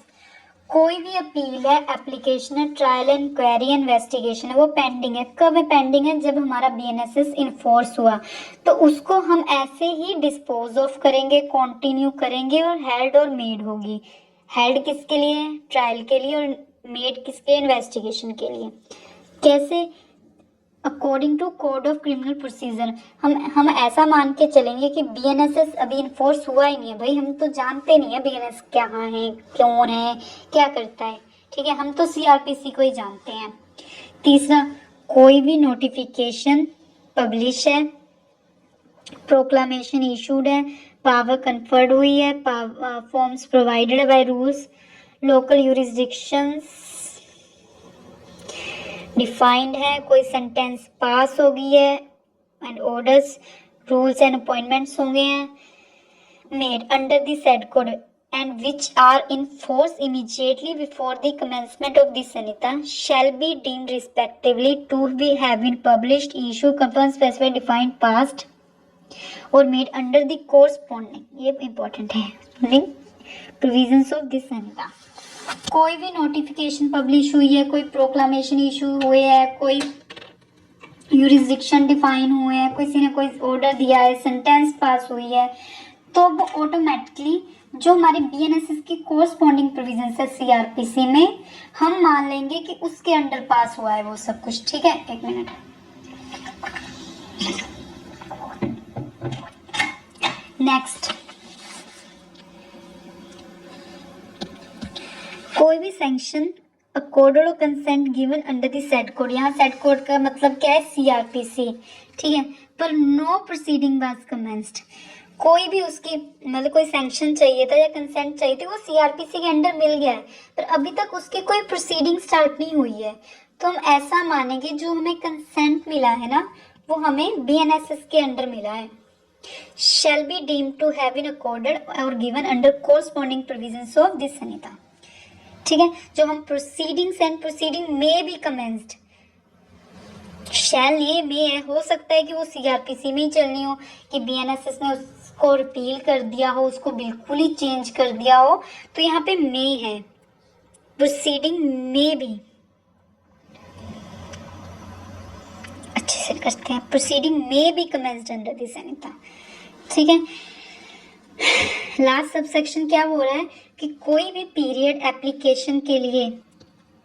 कोई भी अपील है, एप्लीकेशन है, ट्रायल, इंक्वायरी, इन्वेस्टिगेशन है, वो पेंडिंग है। कब है पेंडिंग है? जब हमारा बीएनएसएस इन्फोर्स हुआ, तो उसको हम ऐसे ही डिस्पोज ऑफ करेंगे, कंटिन्यू करेंगे और हेल्ड और मेड होगी। हेल्ड किसके लिए? ट्रायल के लिए, और मेड किसके? इन्वेस्टिगेशन के लिए। कैसे? According to code of criminal procedure. हम ऐसा मान के चलेंगे कि बीएनएसएस अभी इन्फोर्स हुआ ही नहीं है। भाई हम तो जानते नहीं है बीएनएस क्या है, क्यों है, क्या करता है। ठीक है, हम तो सीआरपीसी को ही जानते हैं। तीसरा, कोई भी नोटिफिकेशन पब्लिश है, प्रोक्लामेशन इशूड है, पावर कन्फर्ड हुई है, forms provided by rules, local jurisdictions defined है, कोई सेंटेंस पास हो गई है, and orders, rules and appointments हो गए हैं, made under the said code and which are in force immediately before the commencement of this Sanhita shall be deemed respectively to be have been published, issue, confirm, specified, defined, passed और मेड अंडर द कोरस्पॉन्डिंग, ये इंपॉर्टेंट है, प्रोविजंस ऑफ दिस सनिता। कोई भी नोटिफिकेशन पब्लिश हुई है, कोई प्रोक्लामेशन इशू हुए है, कोई यूरिसडिक्शन डिफाइन हुए हैं, किसी ने कोई ऑर्डर दिया है, सेंटेंस पास हुई है, तो वो ऑटोमेटिकली जो हमारे बीएनएसएस की कोरस्पॉन्डिंग प्रोविजंस है सीआरपीसी में, हम मान लेंगे कि उसके अंडर पास हुआ है वो सब कुछ। ठीक है, एक मिनट। नेक्स्ट, कोई भी सैंक्शन अकॉर्डेड और consent given under the said code. यहाँ सेड कोड का मतलब क्या है? सीआरपीसी। ठीक है, पर नो प्रोसीडिंग वाज कमेंस्ड। कोई भी उसकी मतलब कोई सैंक्शन चाहिए था या कंसेंट चाहिए थी, वो सीआरपीसी के अंडर मिल गया है, पर अभी तक उसकी कोई प्रोसीडिंग स्टार्ट नहीं हुई है, तो हम ऐसा मानेंगे जो हमें कंसेंट मिला है ना, वो हमें बीएनएसएस के अंडर मिला है। Shall be deemed to have been accorded और given under corresponding provisions of this Sanhita. ठीक है, जो हम प्रोसीडिंग्स एंड प्रोसीडिंग में भी कमेंस्ड, शैल ये में है, हो सकता है कि वो सीआरपीसी में ही चलनी हो, कि बीएनएसएस ने उसको रिपील कर दिया हो, उसको बिल्कुल ही चेंज कर दिया हो, तो यहाँ पे में है, प्रोसीडिंग में भी। अच्छे से करते हैं, प्रोसीडिंग में भी कमेंस्ड अंडर दिस सनिता। ठीक है, लास्ट सबसेक्शन क्या हो रहा है कि कोई भी पीरियड एप्लीकेशन के लिए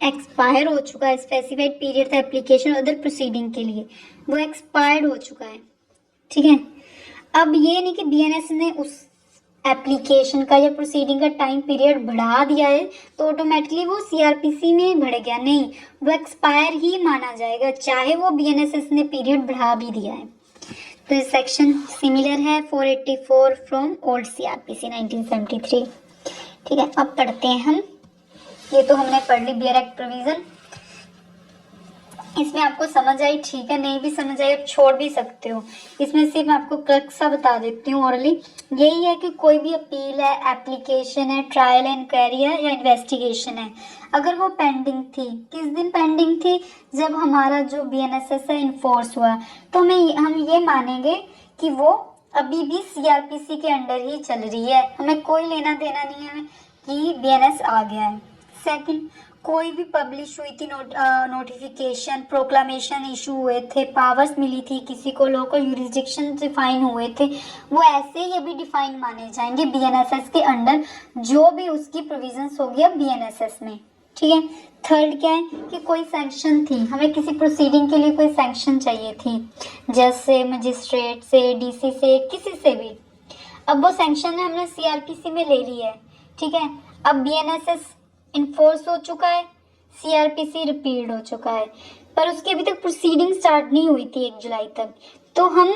एक्सपायर हो चुका है, स्पेसिफाइड पीरियड था एप्लीकेशन अदर प्रोसीडिंग के लिए, वो एक्सपायर्ड हो चुका है। ठीक है, अब ये नहीं कि बीएनएस ने उस एप्लीकेशन का या प्रोसीडिंग का टाइम पीरियड बढ़ा दिया है तो ऑटोमेटिकली वो सीआरपीसी में बढ़ गया, नहीं, वो एक्सपायर ही माना जाएगा, चाहे वो बीएनएसएस ने पीरियड बढ़ा भी दिया है। तो ये सेक्शन सिमिलर है 484 फ्रॉम ओल्ड सीआरपीसी 1973। ठीक है, अब पढ़ते हैं हम। ये तो हमने पढ़ ली बियर एक्ट प्रोविजन। इसमें आपको समझ आई? ठीक है, नहीं भी समझ आई आप छोड़ भी सकते हो। इसमें सिर्फ आपको क्लर्क सा बता देती हूँ ओरली। यही है कि कोई भी अपील है, एप्लीकेशन है, ट्रायल इंक्वायरी है या इन्वेस्टिगेशन है, अगर वो पेंडिंग थी, किस दिन पेंडिंग थी? जब हमारा जो बीएनएसएस है इन्फोर्स हुआ, तो हम ये मानेंगे कि वो अभी भी सीआरपीसी के अंडर ही चल रही है, हमें कोई लेना देना नहीं है कि बीएनएस आ गया है। सेकंड, कोई भी पब्लिश हुई थी नोटिफिकेशन, प्रोक्लामेशन इशू हुए थे, पावर्स मिली थी किसी को, लोकल यूरिसडिक्शन डिफाइन हुए थे, वो ऐसे ही अभी डिफाइन माने जाएंगे बीएनएसएस के अंडर, जो भी उसकी प्रोविजंस हो गया बीएनएसएस में। ठीक है, थर्ड क्या है कि कोई सैंक्शन थी, हमें किसी प्रोसीडिंग के लिए कोई सैंक्शन चाहिए थी, जज से, मजिस्ट्रेट से, डीसी से, किसी से भी। अब वो सैंक्शन हमने सीआरपीसी में ले ली है। ठीक है, अब बीएनएसएस इन्फोर्स हो चुका है, सीआरपीसी रिपील्ड हो चुका है, पर उसकी अभी तक प्रोसीडिंग स्टार्ट नहीं हुई थी 1 जुलाई तक, तो हम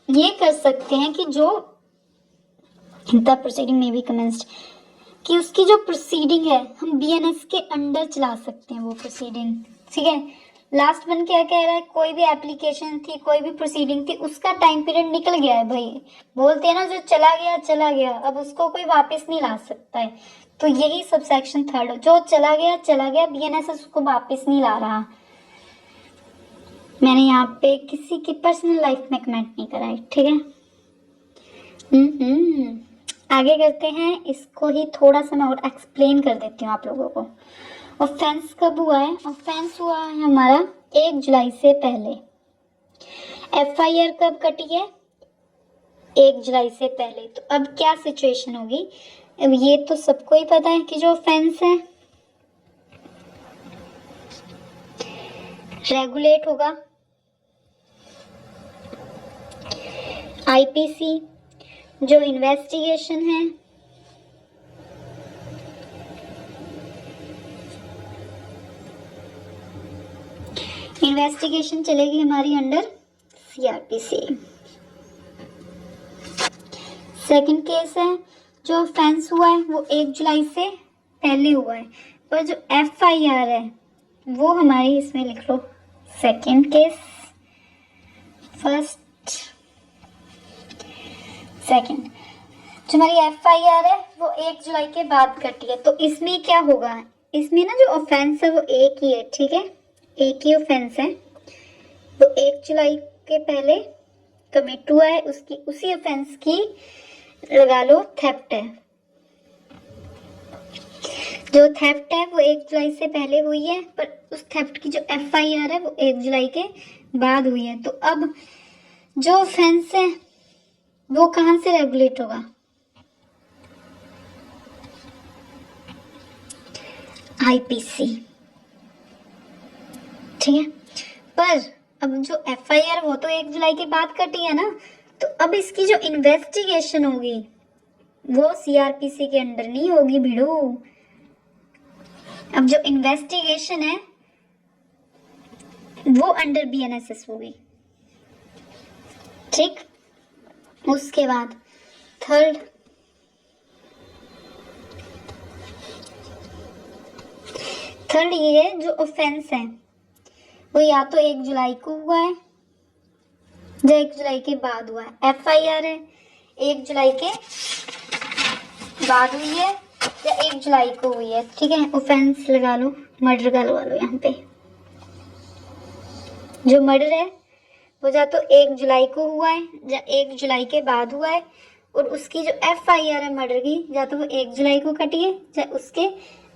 ये कर सकते हैं कि जो द प्रोसीडिंग में भी कमेंस्ड कि उसकी जो प्रोसीडिंग है हम बीएनएस के अंडर चला सकते हैं वो प्रोसीडिंग, ठीक है। लास्ट वन क्या कह रहा है, कोई भी एप्लीकेशन थी, कोई भी प्रोसीडिंग थी, उसका टाइम पीरियड निकल गया है भाई, बोलते हैं ना जो चला गया चला गया, अब उसको कोई वापस नहीं ला सकता है। तो यही सबसेक्शन थर्ड, जो चला गया, बीएनएस उसको वापस नहीं ला रहा। मैंने यहाँ पे किसी की पर्सनल लाइफ में कमेंट नहीं करा है, ठीक है। आगे करते हैं, इसको ही थोड़ा सा मैं और एक्सप्लेन कर देती हूँ आप लोगों को। ऑफेंस कब हुआ है? ऑफेंस हुआ है हमारा 1 जुलाई से पहले। एफआईआर कब कटी है? 1 जुलाई से पहले। तो अब क्या सिचुएशन होगी? अब ये तो सबको ही पता है कि जो ऑफेंस है रेगुलेट होगा आईपीसी, जो इन्वेस्टिगेशन है इन्वेस्टिगेशन चलेगी हमारी अंडर सीआरपीसी। सेकंड केस है, जो ऑफेंस हुआ है वो 1 जुलाई से पहले हुआ है, पर जो एफआईआर है वो हमारी, इसमें लिख लो सेकंड केस, फर्स्ट सेकंड। जो हमारी एफआईआर है वो 1 जुलाई के बाद कटी है। तो इसमें क्या होगा, इसमें ना जो ऑफेंस है वो एक ही है, ठीक है, एक ही ऑफेंस है। तो 1 जुलाई के पहले कमिट हुआ है, उसकी उसी ऑफेंस की लगा लो थेफ्ट है। जो थेफ्ट है वो 1 जुलाई से पहले हुई है, पर उस थेफ्ट की जो एफआईआर है वो 1 जुलाई के बाद हुई है। तो अब जो ऑफेंस है वो कहां से रेगुलेट होगा? आईपीसी, ठीक है। पर अब जो एफआईआर वो तो 1 जुलाई के बाद कटी है ना, तो अब इसकी जो इन्वेस्टिगेशन होगी वो सीआरपीसी के अंडर नहीं होगी भिड़ो। अब जो इन्वेस्टिगेशन है वो अंडर बीएनएसएस होगी, ठीक। उसके बाद थर्ड ये है, जो ऑफेंस है वो या तो 1 जुलाई को हुआ है या 1 जुलाई के बाद हुआ है। एफआईआर है 1 जुलाई के बाद हुई है या 1 जुलाई को हुई है, ठीक है। ऑफेंस लगा लो, मर्डर का लगा लो यहाँ पे। जो मर्डर है वो या तो 1 जुलाई को हुआ है या 1 जुलाई के बाद हुआ है, और उसकी जो एफआईआर है मर्डर की या तो वो 1 जुलाई को कटी है या उसके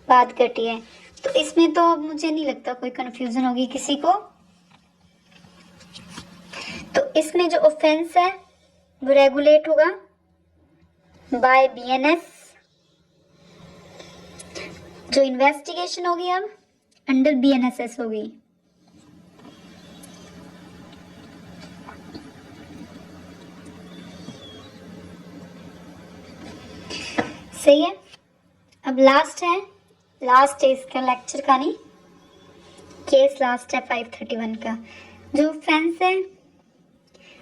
बाद कटी है। तो इसमें तो मुझे नहीं लगता कोई कंफ्यूजन होगी किसी को। तो इसमें जो ऑफेंस है वो रेगुलेट होगा बाय बीएनएस, जो इन्वेस्टिगेशन होगी अब अंडर बीएनएसएस होगी। सही है। अब लास्ट है इसका लेक्चर का, नहीं केस लास्ट है 531 का। जो ऑफेंस है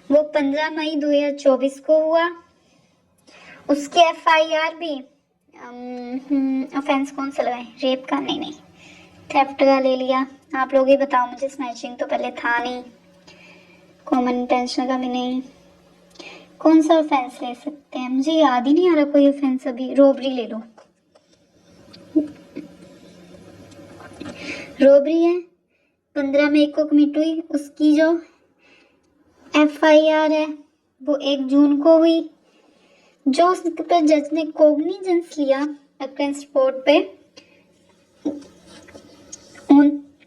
वो 15 मई 2024 को हुआ, उसके एफआईआर भी ऑफेंस कौन सा लगाए, रेप का नहीं, थेफ्ट का ले लिया। आप लोग ही बताओ मुझे, स्नैचिंग तो पहले था नहीं, कॉमन इंटेंशन का भी नहीं, कौन सा ऑफेंस ले सकते हैं, मुझे याद ही नहीं आ रहा कोई ऑफेंस अभी। रोबरी ले लो, रोबरी है 15 मई को कमिट हुई, उसकी जो एफआईआर है वो 1 जून को हुई। जो उस पर जज ने कोग्निजेंस लिया अगेंस्ट रिपोर्ट पे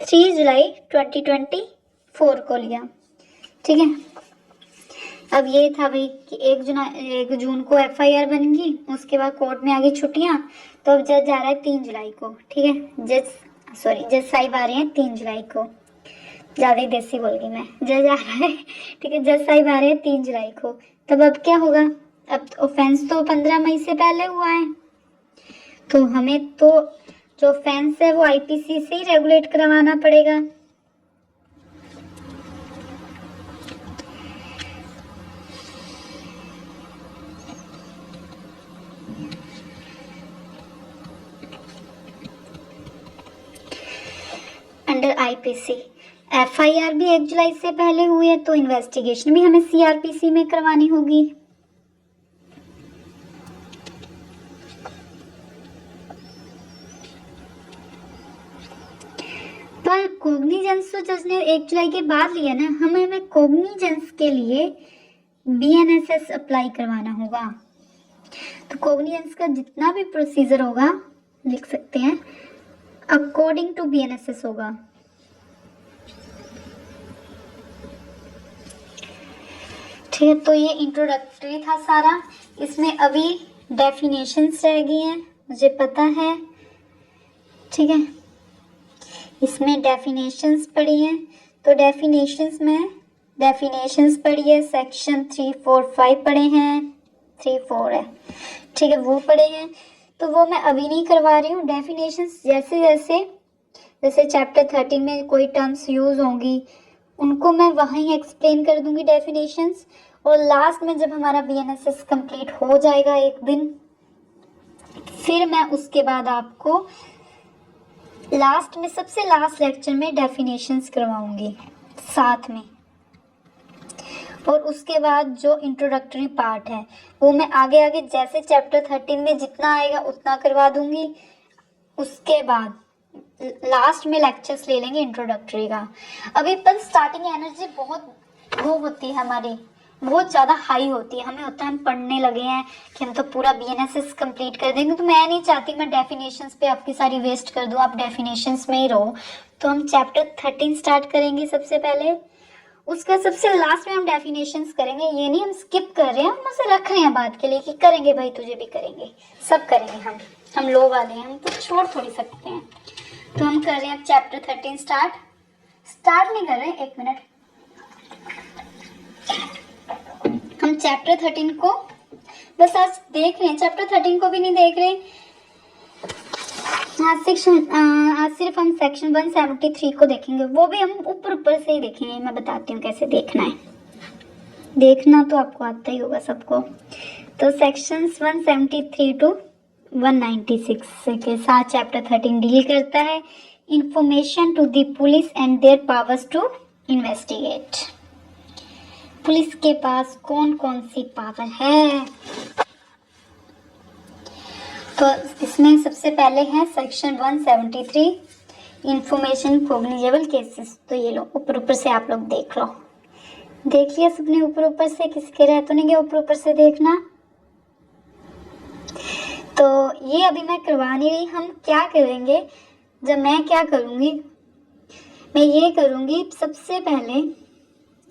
3 जुलाई 2024 को लिया, ठीक है। अब ये था भाई कि 1 जून को एफआईआर बनेगी, उसके बाद कोर्ट में आ गई छुट्टियां, तो अब जज आ रहा है 3 जुलाई को, ठीक है। जज साहिब आ रहे हैं 3 जुलाई को, ज्यादा ही देसी बोल गई मैं, जज आ रहा है, ठीक है, जज साहिब आ रहे हैं 3 जुलाई को। तब अब क्या होगा, अब ऑफेंस तो 15 मई से पहले हुआ है, तो हमें तो जो ऑफेंस है वो आईपीसी से ही रेगुलेट करवाना पड़ेगा। Under IPC. एफआईआर भी 1 जुलाई से पहले हुई है, तो इन्वेस्टिगेशन भी हमें सीआरपीसी में करवानी होगी। पर कोग्निजेंस तो जज ने 1 जुलाई के बाद लिया ना, हमें कोग्निजेंस के लिए बीएनएसएस अप्लाई करवाना होगा। तो कोग्निजेंस का जितना भी प्रोसीजर होगा, लिख सकते हैं, अकॉर्डिंग टू बीएनएसएस होगा। ठीक है, तो ये इंट्रोडक्टरी था सारा। इसमें अभी डेफिनेशंस रह गई हैं, मुझे पता है। ठीक है, इसमें डेफिनेशंस पढ़ी हैं, तो डेफिनेशंस पढ़ी है, सेक्शन 3, 4, 5 पढ़े हैं, 3, 4 है। ठीक है, वो पढ़े हैं, तो वो मैं अभी नहीं करवा रही हूँ। डेफिनेशंस जैसे चैप्टर 13 में कोई टर्म्स यूज होंगी, उनको मैं वहीं एक्सप्लेन कर दूंगी डेफिनेशंस। और लास्ट में जब हमारा बीएनएसएस कंप्लीट हो जाएगा एक दिन, फिर मैं उसके बाद आपको लास्ट में, सबसे लास्ट लेक्चर में डेफिनेशंस करवाऊंगी साथ में। और उसके बाद जो इंट्रोडक्टरी पार्ट है वो मैं आगे जैसे चैप्टर 13 में जितना आएगा उतना करवा दूंगी। उसके बाद लास्ट में लेक्चर्स ले लेंगे इंट्रोडक्टरी का। अभी पर स्टार्टिंग एनर्जी बहुत वो होती है हमारी, बहुत ज़्यादा हाई होती है। हमें होता है हम पढ़ने लगे हैं कि हम तो पूरा बीएनएसएस कंप्लीट कर देंगे, तो मैं नहीं चाहती मैं डेफिनेशंस पे आपकी सारी वेस्ट कर दूं, आप डेफिनेशंस में ही रहो। तो हम चैप्टर 13 स्टार्ट करेंगे सबसे पहले, उसका सबसे लास्ट में हम डेफिनेशंस करेंगे। ये नहीं हम स्किप कर रहे हैं, हम उसे रख रहे हैं बात के लिए कि करेंगे भाई, तुझे भी करेंगे, सब करेंगे हम लो वाले हैं, हम तो छोड़ थोड़ी सकते हैं। तो हम कर रहे हैं अब चैप्टर 13 स्टार्ट नहीं कर रहे हैं, 1 मिनट। हम चैप्टर 13 को बस आज देख रहे हैं, चैप्टर 13 को भी नहीं देख रहे। आज सिर्फ हम सेक्शन 173 को देखेंगे, वो भी हम ऊपर से ही देखेंगे। मैं बताती हूँ कैसे देखना है, देखना तो आपको आता ही होगा सबको। तो सेक्शन 173 टू 196 के साथ चैप्टर 13 डील करता है information to the police and their powers to investigate. Police के पास कौन कौन सी पावर है, तो इसमें सबसे पहले है सेक्शन 173 इंफॉर्मेशन कॉग्निजेबल केसेस। तो ये लो ऊपर से आप लोग देख लिया सबने ऊपर से, किसके रह तो नहीं गया ऊपर से देखना। तो ये अभी मैं करवा नहीं रही, हम क्या करेंगे, जब मैं क्या करूँगी, मैं ये करूँगी सबसे पहले।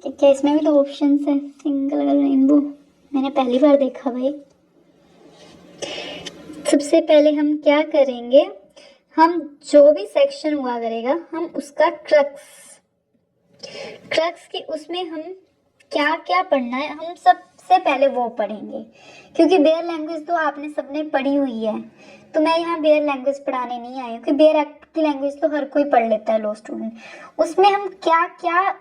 क्या इसमें भी 2 ऑप्शन है, सिंगल रेनबो, मैंने पहली बार देखा भाई। सबसे पहले हम क्या करेंगे, हम जो भी सेक्शन हुआ करेगा, हम उसका क्रक्स की उसमें हम क्या क्या पढ़ना है, हम सबसे पहले वो पढ़ेंगे। क्योंकि बेयर लैंग्वेज तो आपने सबने पढ़ी हुई है, तो मैं यहाँ बेयर लैंग्वेज पढ़ाने नहीं आई हूँ, क्योंकि बेयर एक्ट की लैंग्वेज तो हर कोई पढ़ लेता है, लॉ स्टूडेंट। उसमें हम क्या क्या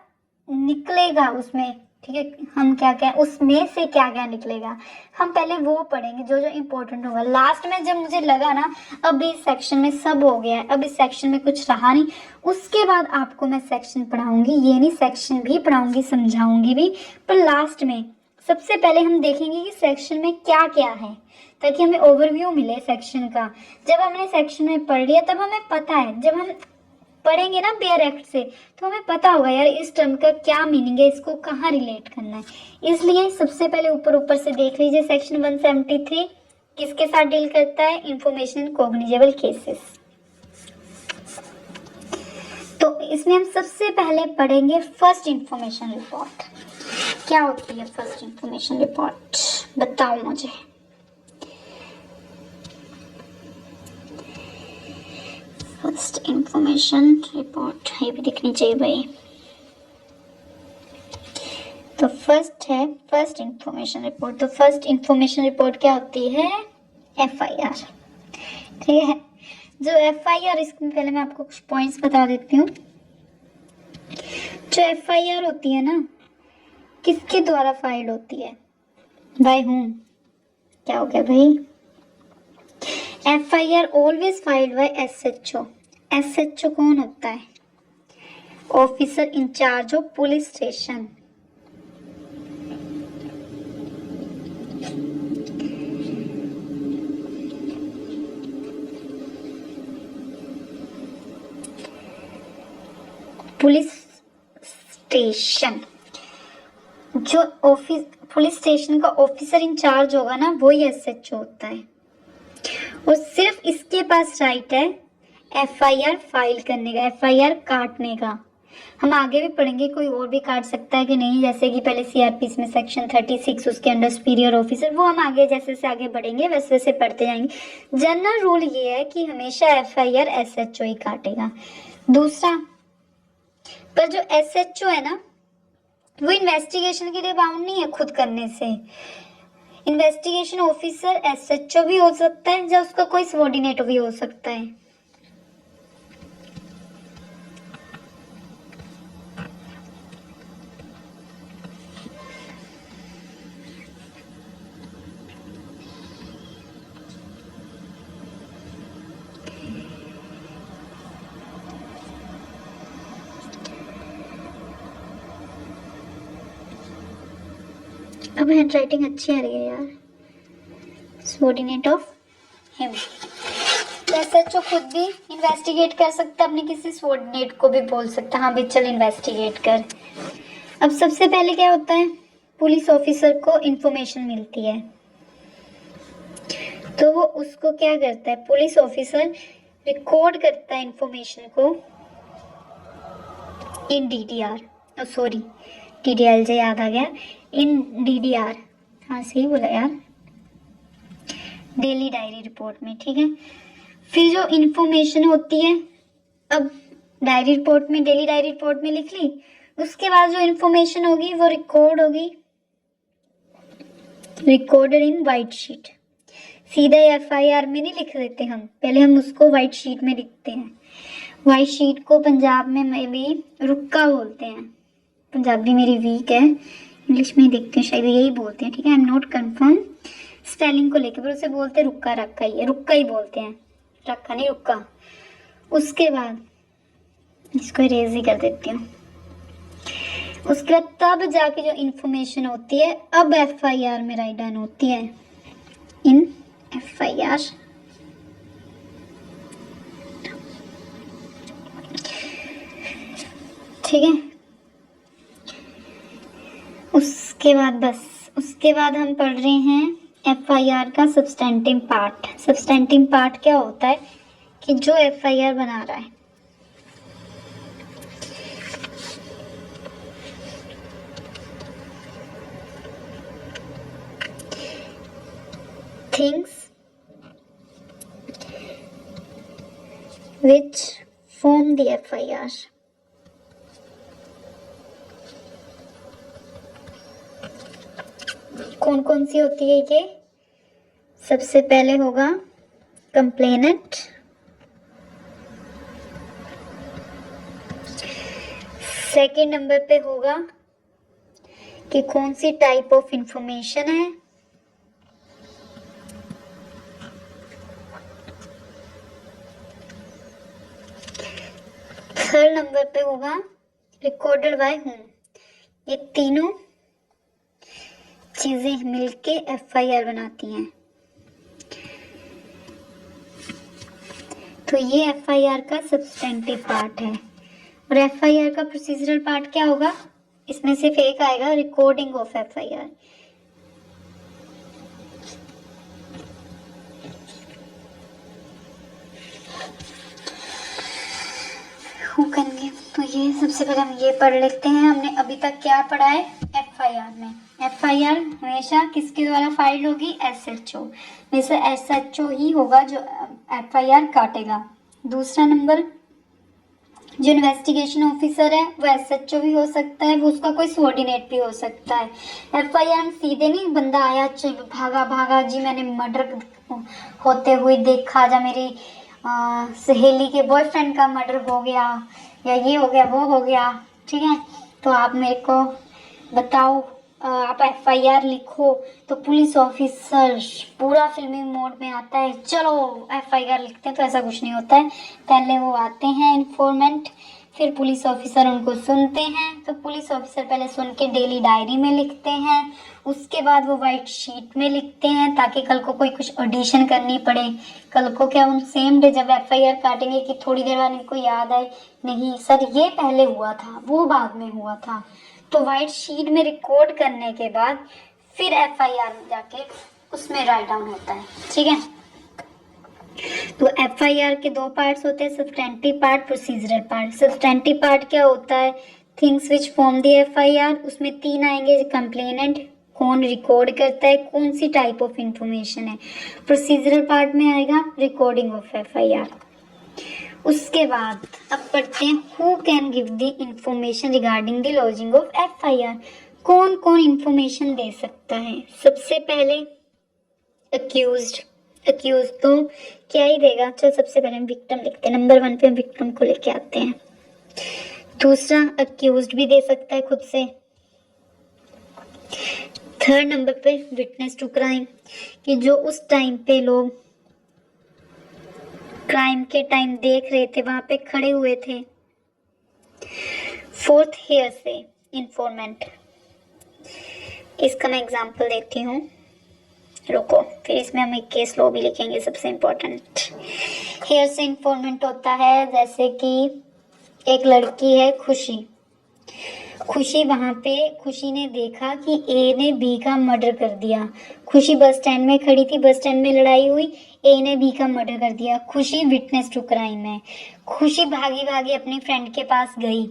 निकलेगा उसमें, ठीक है, हम क्या क्या उसमें से क्या क्या निकलेगा, हम पहले वो पढ़ेंगे जो जो इम्पोर्टेंट होगा। लास्ट में जब मुझे लगा ना अब इस सेक्शन में सब हो गया है, अब इस सेक्शन में कुछ रहा नहीं, उसके बाद आपको मैं सेक्शन पढ़ाऊंगी। ये नहीं सेक्शन भी पढ़ाऊंगी, समझाऊंगी भी, पर लास्ट में सबसे पहले हम देखेंगे कि सेक्शन में क्या क्या है, ताकि हमें ओवरव्यू मिले सेक्शन का। जब हमने सेक्शन में पढ़ लिया तब हमें पता है, जब हम पढ़ेंगे ना बेयर एक्ट से, तो हमें पता होगा यार इस टर्म का क्या मीनिंग है, इसको कहाँ रिलेट करना है। इसलिए सबसे पहले ऊपर से देख लीजिए सेक्शन 173 किसके साथ डील करता है, इंफॉर्मेशन कॉग्निजेबल केसेस। तो इसमें हम सबसे पहले पढ़ेंगे फर्स्ट इंफॉर्मेशन रिपोर्ट। क्या होती है फर्स्ट इंफॉर्मेशन रिपोर्ट, बताओ मुझे। फर्स्ट इंफॉर्मेशन रिपोर्ट ये भी दिखनी चाहिए भाई। तो फर्स्ट है फर्स्ट इंफॉर्मेशन रिपोर्ट। तो फर्स्ट इंफॉर्मेशन रिपोर्ट क्या होती है, एफआईआर। ठीक है, जो एफआईआर, इसमें पहले मैं आपको कुछ पॉइंट्स बता देती हूँ। जो एफआईआर होती है ना, किसके द्वारा फाइल होती है, बाय हूँ, क्या हो गया भाई, FIR always filed by SHO. SHO कौन होता है, officer in charge of police station. Police station, जो ऑफिस पुलिस स्टेशन का ऑफिसर इंचार्ज होगा ना, वो ही एसएचओ होता है। और सिर्फ इसके पास राइट है एफआईआर फाइल करने का, एफआईआर काटने का। हम आगे भी पढ़ेंगे कोई और भी काट सकता है कि नहीं, जैसे कि पहले सीआरपीसी में सेक्शन 36 उसके अंडर सुपीरियर ऑफिसर, वो हम आगे जैसे से आगे बढ़ेंगे वैसे वैसे पढ़ते जाएंगे। जनरल रूल ये है कि हमेशा एफआईआर एसएचओ ही काटेगा। दूसरा, पर जो एसएचओ है ना, वो इन्वेस्टिगेशन के लिए बाउंड नहीं है खुद करने से। इन्वेस्टिगेशन ऑफिसर एसएचओ भी हो सकता है या उसका कोई सबऑर्डिनेट भी हो सकता है। अब हैंडराइटिंग अच्छी आ रही है यार। सबऑर्डिनेट ऑफ हिम, एसएचओ खुद भी इन्वेस्टिगेट कर सकता है, अपने किसी सबऑर्डिनेट को भी बोल सकता है हाँ भाई चल इन्वेस्टिगेट कर। अब सबसे पहले क्या होता है, पुलिस ऑफिसर को इंफॉर्मेशन मिलती है तो वो उसको क्या करता है, पुलिस ऑफिसर रिकॉर्ड करता है इंफॉर्मेशन को इन डीडीआर, सॉरी टीडीएलजे याद आ गया, इन डीडीआर, हाँ सही बोला यार, डेली डायरी रिपोर्ट में, ठीक है। फिर जो इंफॉर्मेशन होती है, अब डायरी रिपोर्ट में, डेली डायरी रिपोर्ट में लिख ली, उसके बाद जो इंफॉर्मेशन होगी वो रिकॉर्ड होगी, रिकॉर्डेड इन वाइट शीट। सीधा एफआईआर में नहीं लिख देते हम, पहले हम उसको वाइट शीट में लिखते हैं। वाइट शीट को पंजाब में भी रुक्का बोलते हैं, पंजाबी मेरी वीक है, इंग्लिश में देखते हैं शायद यही बोलते हैं, ठीक है। I am not confirm spelling को लेकर, पर उसे बोलते हैं रुक्का, रक्का ही है, रुक्का ही बोलते हैं, रक्का नहीं रुक्का। उसके बाद इसको इरेज ही कर देती हूँ। उसके बाद तब जाके जो इंफॉर्मेशन होती है अब एफआईआर में राइट डाउन होती है, इन एफआईआर। ठीक है, उसके बाद बस उसके बाद हम पढ़ रहे हैं एफआईआर का सब्सटेंटिव पार्ट। सब्सटेंटिव पार्ट क्या होता है कि जो एफआईआर बना रहा है, things which form the FIR। कौन कौन सी होती है ये? सबसे पहले होगा कंप्लेनेंट, सेकंड नंबर पे होगा कि कौन सी टाइप ऑफ इंफॉर्मेशन है, थर्ड नंबर पे होगा रिकॉर्डेड बाय होम। ये तीनों चीजें मिलके एफआईआर बनाती हैं। तो ये एफआईआर का सब्सटेंटिव पार्ट है। और एफआईआर का प्रोसीजरल पार्ट क्या होगा, इसमें सिर्फ एक आएगा, रिकॉर्डिंग ऑफ एफआईआर। करेंगे तो ये सबसे पहले हम ये पढ़ लेते हैं। हमने अभी तक क्या पढ़ा है एफआईआर में। एफआईआर हमेशा किसके द्वारा फाइल होगी, एसएचओ। वैसे एसएचओ ही होगा जो एफआईआर काटेगा। दूसरा नंबर, जो इन्वेस्टिगेशन ऑफिसर है वो एसएचओ भी हो सकता है, वो उसका कोई सबऑर्डिनेट भी हो सकता है। एफआईआर सीधे नहीं, बंदा आया भागा भागा जी मैंने मर्डर होते हुए देखा, या मेरी सहेली के बॉयफ्रेंड का मर्डर हो गया, या ये हो गया वो हो गया, ठीक है, तो आप मेरे को बताओ, आप एफआईआर लिखो। तो पुलिस ऑफिसर पूरा फिल्मी मोड में आता है, चलो एफआईआर लिखते हैं। तो ऐसा कुछ नहीं होता है, पहले वो आते हैं इन्फॉर्मेंट, फिर पुलिस ऑफिसर उनको सुनते हैं। तो पुलिस ऑफिसर पहले सुन के डेली डायरी में लिखते हैं, उसके बाद वो वाइट शीट में लिखते हैं ताकि कल को कोई कुछ ऑडिशन करनी पड़े। कल को क्या उन सेम डे जब एफआईआर काटेंगे कि थोड़ी देर बाद इनको याद आए नहीं सर ये पहले हुआ था, वो बाद में हुआ था। तो वाइट शीट में रिकॉर्ड करने के बाद फिर एफआईआर में जाके उसमें राइट डाउन होता है। ठीक है, तो एफआईआर के दो पार्ट्स होते हैं, substantive part, procedural part. Substantive part क्या होता है, things which form the FIR. उसमें 3 आएंगे, कंप्लेनेंट, कौन रिकॉर्ड करता है, कौन सी टाइप ऑफ इंफॉर्मेशन है। प्रोसीजरल पार्ट में आएगा रिकॉर्डिंग ऑफ एफआईआर। उसके बाद अब पढ़ते हैं who can give the information regarding the lodging of FIR. कौन कौन इंफॉर्मेशन दे सकता है। सबसे पहले अक्यूज्ड। अक्यूज तो क्या ही देगा, चल सबसे पहले हम विक्टिम लिखते हैं, नंबर 1 पे हम विक्टिम को लेके आते हैं। दूसरा अक्यूज्ड भी दे सकता है खुद से। थर्ड नंबर पे विटनेस टू क्राइम, कि जो उस टाइम पे लोग क्राइम के टाइम देख रहे थे, वहां पे खड़े हुए थे। फोर्थ हेयरसे इंफॉर्मेंट, इसका मैं एग्जांपल देती हूँ, रुको, फिर इसमें हम एक केस लॉ भी लिखेंगे सबसे इम्पोर्टेंट। हेयरसे इंफॉर्मेंट होता है जैसे कि एक लड़की है खुशी, खुशी वहां पे खुशी ने देखा कि ए ने बी का मर्डर कर दिया। खुशी बस स्टैंड में खड़ी थी, बस स्टैंड में लड़ाई हुई, ए ने बी का मर्डर कर दिया। खुशी विटनेस टू क्राइम है। खुशी भागी भागी अपनी फ्रेंड के पास गई,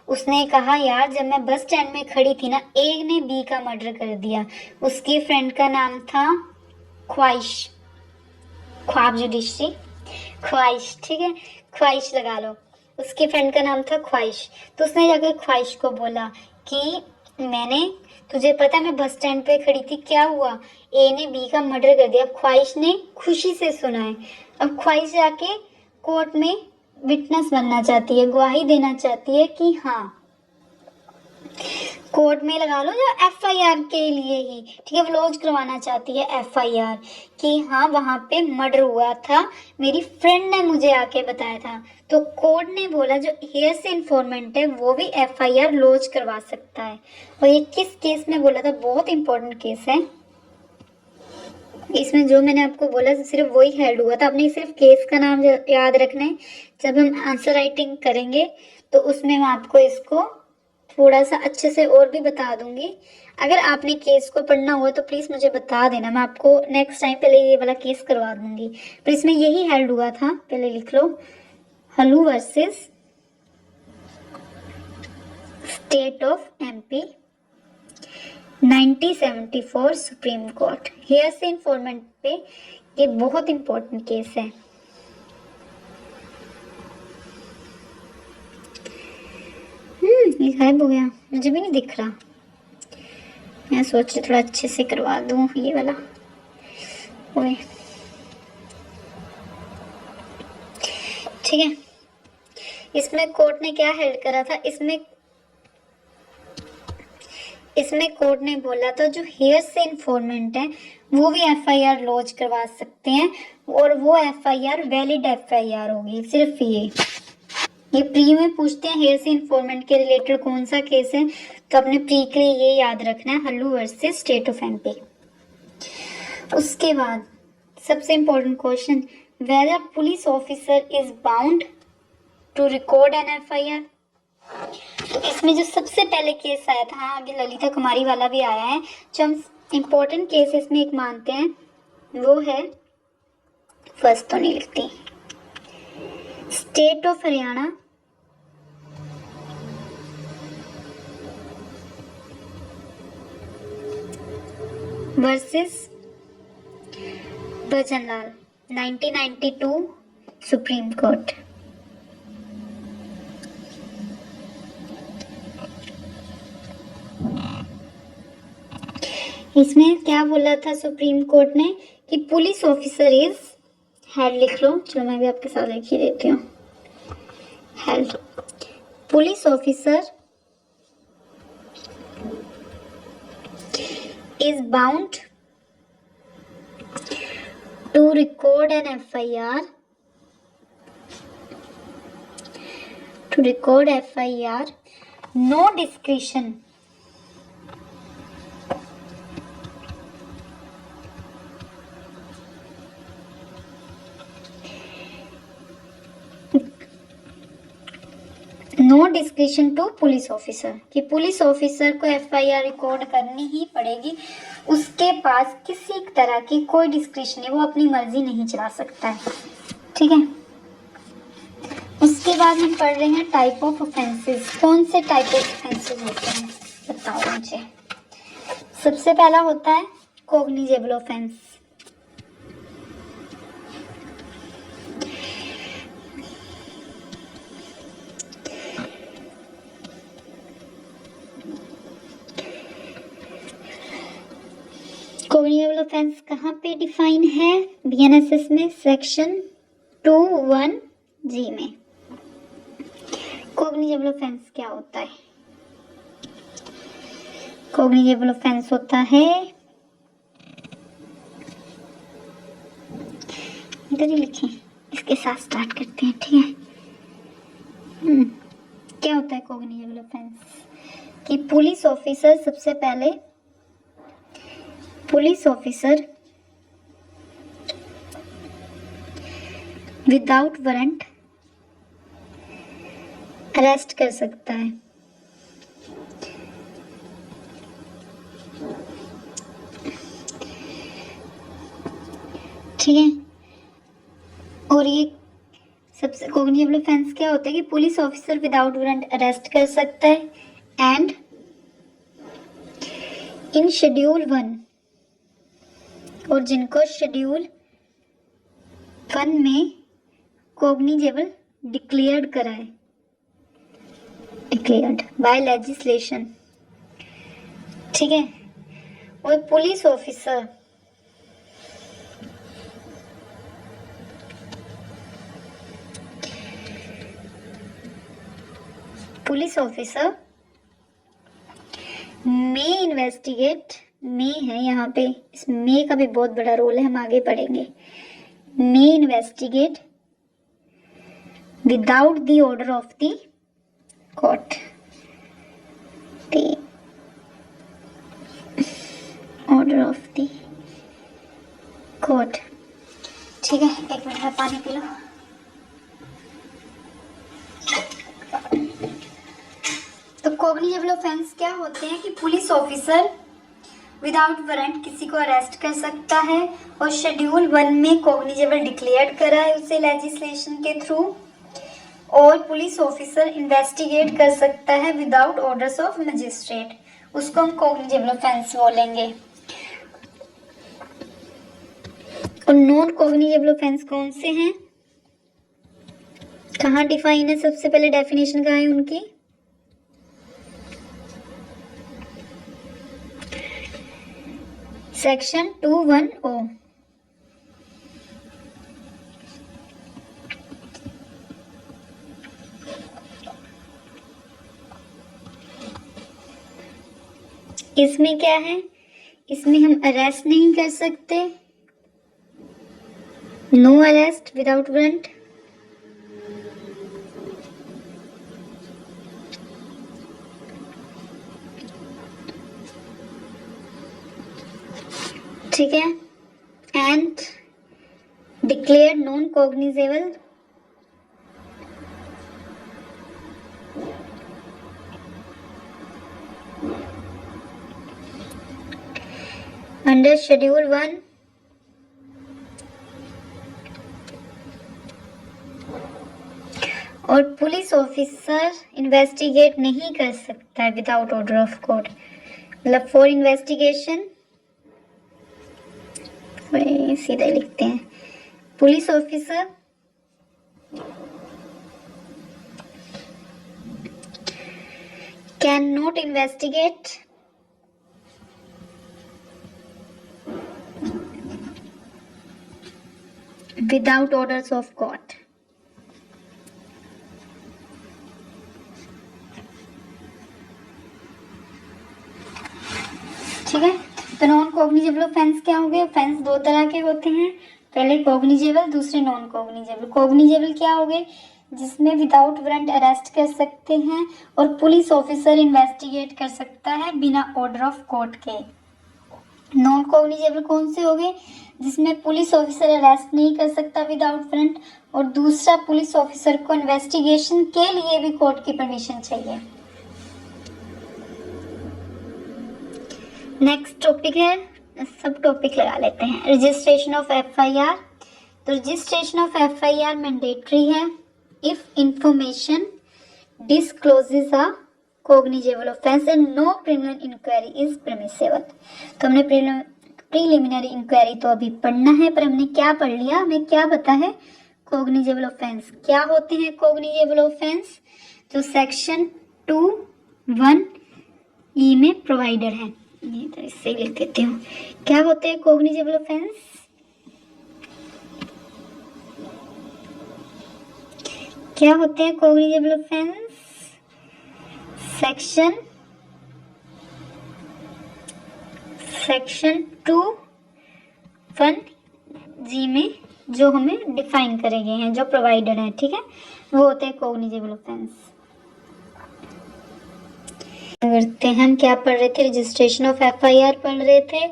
उसने कहा यार जब मैं बस स्टैंड में खड़ी थी ना, ए ने बी का मर्डर कर दिया। उसकी फ्रेंड का नाम था ख्वाहिश, ख्वाब जुडिशरी, ख्वाहिश, ठीक है, ख्वाहिश लगा लो। उसकी फ्रेंड का नाम था ख्वाहिश। तो उसने जाकर ख्वाहिश को बोला कि मैंने, तुझे पता मैं बस स्टैंड पे खड़ी थी, क्या हुआ, ए ने बी का मर्डर कर दिया। अब ख्वाहिश ने खुशी से सुना है। अब ख्वाहिश जाके कोर्ट में विटनेस बनना चाहती है, गवाही देना चाहती है कि हाँ, कोर्ट में लगा लो जो एफआईआर के लिए ही, ठीक है, वो लॉन्च करवाना चाहती है एफआईआर कि हाँ वहां पे मर्डर हुआ था, मेरी फ्रेंड ने मुझे आके बताया था। तो कोर्ट ने बोला जो हेयर से इन्फॉर्मेंट है वो भी एफआईआर लॉन्च करवा सकता है। और ये किस केस में बोला था, बहुत इंपॉर्टेंट केस है। इसमें जो मैंने आपको बोला सिर्फ वही हेल्ड हुआ था, आपने सिर्फ केस का नाम याद रखना है। जब हम आंसर राइटिंग करेंगे तो उसमें मैं आपको इसको थोड़ा सा अच्छे से और भी बता दूंगी। अगर आपने केस को पढ़ना हुआ तो प्लीज मुझे बता देना, मैं आपको नेक्स्ट टाइम पहले ये वाला केस करवा दूंगी। पर इसमें यही हेल्ड हुआ था, पहले लिख लो, Hallu versus state of MP 1974 Supreme Court. Here से इन्फॉर्मेंट पे ये बहुत इंपॉर्टेंट केस है। ये गायब हो गया, मुझे भी नहीं दिख रहा। मैं सोच रही थोड़ा अच्छे से करवा दूं ये वाला। ओए ठीक है, इसमें कोर्ट ने क्या हेल्ड करा था, इसमें कोर्ट ने बोला था जो हेयर से इन्फॉर्मेंट है वो भी एफआईआर लॉन्च करवा सकते हैं, और वो एफआईआर वैलिड एफआईआर होगी। सिर्फ ये प्री में पूछते हैं हेयर से इन्फॉर्मेंट के रिलेटेड कौन सा केस है, तो अपने प्री के लिए ये याद रखना है, Hallu versus state of MP. उसके बाद सबसे important question, whether police officer is bound to record an FIR. तो इसमें जो सबसे पहले केस आया था, हाँ आगे ललिता कुमारी वाला भी आया है, जो हम इम्पोर्टेंट केस इसमें एक मानते हैं वो है, फर्स्ट तो नहीं लिखती, state of Haryana versus Bhajanlal 1992 supreme court. इसमें क्या बोला था सुप्रीम कोर्ट ने कि पुलिस ऑफिसर इज, हेड लिख लो, चलो मैं भी आपके साथ लिख ही देती हूँ, head, police officer is bound to record an FIR to record FIR, no discretion. No discretion to police officer, कि पुलिस ऑफिसर को FIR रिकॉर्ड करनी ही पड़ेगी, उसके पास किसी तरह की कोई डिस्क्रिशन नहीं, वो अपनी मर्जी नहीं चला सकता है। ठीक है, उसके बाद हम पढ़ रहे हैं टाइप ऑफ ऑफेंसेस। कौन से टाइप ऑफ ऑफेंसेस होते हैं बताओ मुझे। सबसे पहला होता है कॉग्निजेबल ऑफेंस। कॉग्निजेबल ऑफेंस कहाँ पे डिफाइन है? BNSS में सेक्शन 21G में। कॉग्निजेबल ऑफेंस क्या होता है? कॉग्निजेबल ऑफेंस होता है, इधर ही लिखें, इसके साथ स्टार्ट करते हैं। ठीक है, क्या होता है कॉग्निजेबल ऑफेंस? कि पुलिस ऑफिसर, सबसे पहले police officer without warrant arrest कर सकता है। ठीक है, और ये सबसे कॉग्निजेबल ऑफेंस क्या होता है? कि police officer without warrant arrest कर सकता है एंड इन शेड्यूल 1, और जिनको शेड्यूल 1 में कॉग्निजेबल डिक्लेयर्ड करा है, डिक्लेयर्ड बाय लेजिस्लेशन। ठीक है, और पुलिस ऑफिसर मे इन्वेस्टिगेट, मे है यहाँ पे, इस मे का भी बहुत बड़ा रोल है, हम आगे पढ़ेंगे। May investigate without the order of the court, order of the court. ठीक है, एक मिनट में पानी पी लो। तो कॉग्निजेबल ऑफेंस क्या होते हैं? कि पुलिस ऑफिसर विदाउट वारंट किसी को अरेस्ट कर सकता है, और शेड्यूल 1 में कॉग्निजेबल डिक्लेयर करा है उसे लेजिस्लेशन के थ्रू, और पुलिस ऑफिसर इन्वेस्टिगेट कर सकता है विदाउट ऑर्डर्स ऑफ मजिस्ट्रेट, उसको हम कॉग्निजेबल ऑफेंस बोलेंगे। और नॉन कॉग्निजेबल ऑफेंस कौन से हैं? कहाँ डिफाइन है? सबसे पहले डेफिनेशन कहाँ है उनकी? Section 21O। इसमें क्या है? इसमें हम अरेस्ट नहीं कर सकते, नो अरेस्ट विदाउट वारंट, ठीक है, and declare non cognizable under schedule 1 और पुलिस ऑफिसर इन्वेस्टिगेट नहीं कर सकता है विदाउट ऑर्डर ऑफ कोर्ट। मतलब फॉर इन्वेस्टिगेशन, सीधा लिखते हैं, police officer can not investigate without orders of court. ठीक है, तो नॉन कॉग्निजेबल ऑफेंस क्या हो गए? ऑफेंस दो तरह के होते हैं, पहले कॉग्निजेबल, दूसरे नॉन कॉग्निजेबल। कॉग्निजेबल क्या हो गए? जिसमें विदाउट वारंट अरेस्ट कर सकते हैं और पुलिस ऑफिसर इन्वेस्टिगेट कर सकता है बिना ऑर्डर ऑफ कोर्ट के। नॉन कॉग्निजेबल कौन से हो गए? जिसमें पुलिस ऑफिसर अरेस्ट नहीं कर सकता विदाउट वारंट, और दूसरा पुलिस ऑफिसर को इन्वेस्टिगेशन के लिए भी कोर्ट की परमिशन चाहिए। नेक्स्ट टॉपिक है, सब टॉपिक लगा लेते हैं। Registration of FIR. तो रजिस्ट्रेशन ऑफ एफआईआर मैंडेटरी है if information discloses a cognizable offense and no preliminary inquiry is permissible। तो हमने प्रीलिमिनरी इंक्वायरी तो अभी पढ़ना है, पर हमने क्या पढ़ लिया, हमें क्या पता है cognizable offense क्या होते हैं। cognizable offense जो सेक्शन 2(1)(e) में प्रोवाइडर है, ये तो इससे ही लिख देती हूँ। क्या होते हैं cognizable offense? क्या होते हैं cognizable offense? सेक्शन 2(1)(g) में जो हमें डिफाइन करे गए हैं, जो प्रोवाइडर है, ठीक है, वो होते हैं कॉग्निजेबल ऑफेंस। करते हैं, हम क्या पढ़ रहे थे? रजिस्ट्रेशन ऑफ एफआईआर पढ़ रहे थे।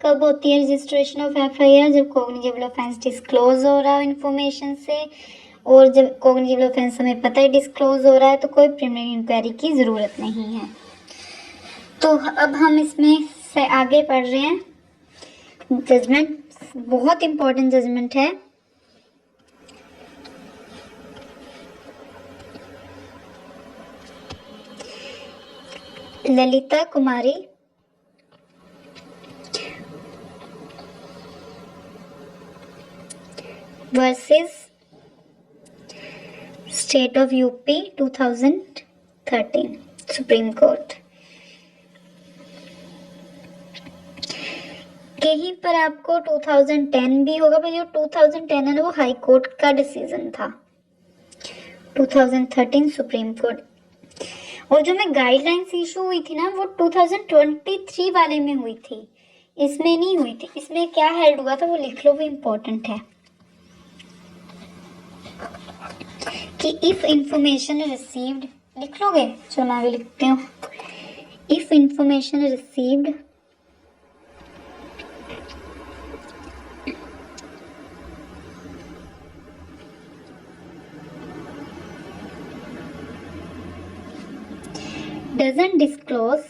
कब होती है रजिस्ट्रेशन ऑफ एफआईआर? जब कॉग्निजेबल ऑफेंस डिस्क्लोज हो रहा हो इन्फॉर्मेशन से, और जब कॉग्निजेबल ऑफेंस हमें पता है डिस्क्लोज हो रहा है तो कोई प्रीलिमिनरी इंक्वायरी की ज़रूरत नहीं है। तो अब हम इसमें से आगे पढ़ रहे हैं जजमेंट, बहुत इंपॉर्टेंट जजमेंट है। Lalita Kumari versus state of UP 2013 Supreme Court. कहीं पर आपको 2010 भी होगा, पर जो 2010 है ना वो हाई कोर्ट का डिसीजन था। 2013 सुप्रीम कोर्ट, और जो मैं गाइडलाइंस इशू हुई थी ना वो 2023 वाले में हुई थी, इसमें नहीं हुई थी। इसमें क्या हेल्ड हुआ था वो लिख लो, वो इम्पोर्टेंट है कि इफ इंफॉर्मेशन रिसीव्ड, लिख लोगे? चलो मैं भी लिखती हूँ। If information received doesn't disclose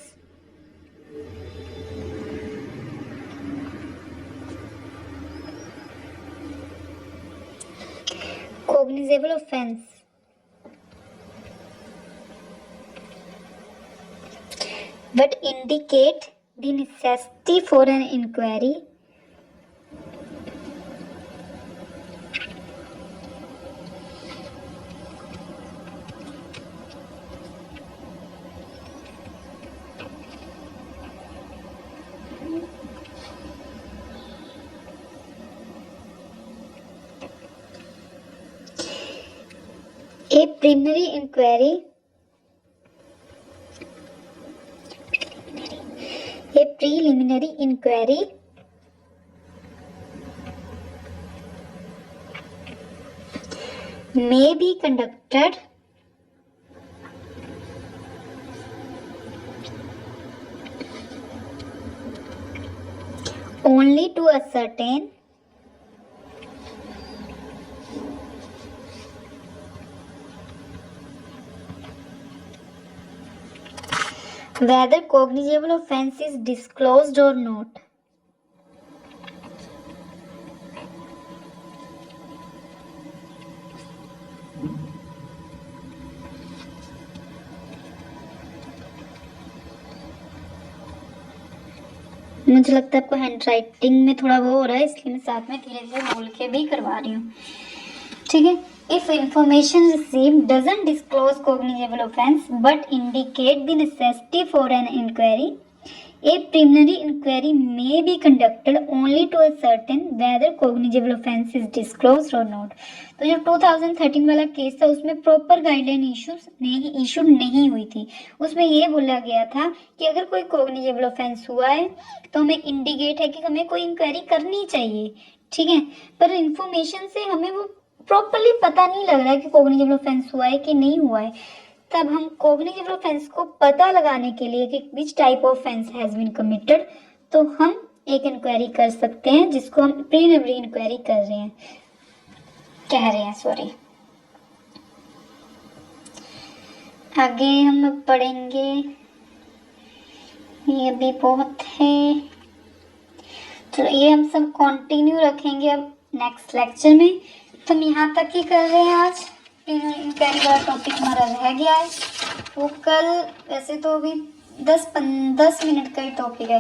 cognizable offense but indicate the necessity for an inquiry a preliminary inquiry may be conducted only to ascertain whether cognizable offense is disclosed or not। मुझे लगता है आपको हैंड राइटिंग में थोड़ा वो हो रहा है, इसलिए मैं साथ में धीरे धीरे बोल के भी करवा रही हूँ, ठीक है। If information received doesn't disclose cognizable offense but indicate the necessity for an inquiry, a preliminary inquiry may be conducted only to ascertain whether cognizable offense is disclosed or not। तो जो 2013 वाला केस था उसमें प्रॉपर गाइडलाइन इशू नहीं हुई थी। उसमें ये बोला गया था कि अगर कोई cognizable offense हुआ है तो हमें इंडिकेट है कि हमें कोई इंक्वायरी करनी चाहिए, ठीक है, पर इंफॉर्मेशन से हमें वो प्रॉपरली पता नहीं लग रहा है कि कॉग्निटिव ऑफेंस हुआ है कि नहीं हुआ है, तब हम कॉग्निटिव ऑफेंस को पता लगाने के लिए कि which type of offence has been committed, तो हम एक इंक्वायरी कर सकते हैं, जिसको हम प्रीलिमिनरी इंक्वायरी कह रहे हैं सॉरी। आगे हम पढ़ेंगे, ये भी बहुत है, चलो ये हम सब कंटिन्यू रखेंगे अब नेक्स्ट लेक्चर में। तो हम यहाँ तक ही कर रहे हैं आज। इंक्वायरी वाला टॉपिक हमारा रह गया है, वो कल, वैसे तो अभी 10 मिनट का ही टॉपिक है,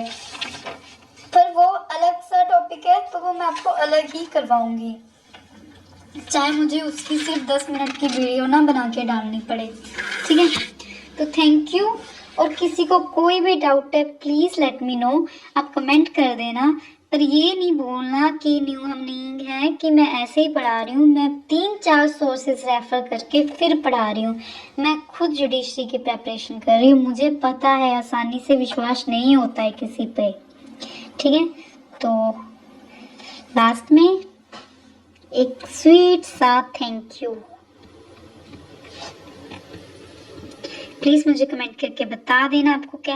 पर वो अलग सा टॉपिक है, तो वो मैं आपको अलग ही करवाऊंगी, चाहे मुझे उसकी सिर्फ 10 मिनट की वीडियो ना बना के डालनी पड़े, ठीक है। तो थैंक यू, और किसी को कोई भी डाउट है प्लीज़ लेट मी नो, आप कमेंट कर देना, पर ये नहीं बोलना कि न्यू हमनिंग है कि मैं ऐसे ही पढ़ा रही हूँ, मैं 3-4 सोर्सेज रेफर करके फिर पढ़ा रही हूँ। मैं खुद जुडिशरी की प्रेपरेशन कर रही हूँ, मुझे पता है आसानी से विश्वास नहीं होता है किसी पे, ठीक है। तो लास्ट में एक स्वीट सा थैंक यू, प्लीज़ मुझे कमेंट करके बता देना आपको कैसा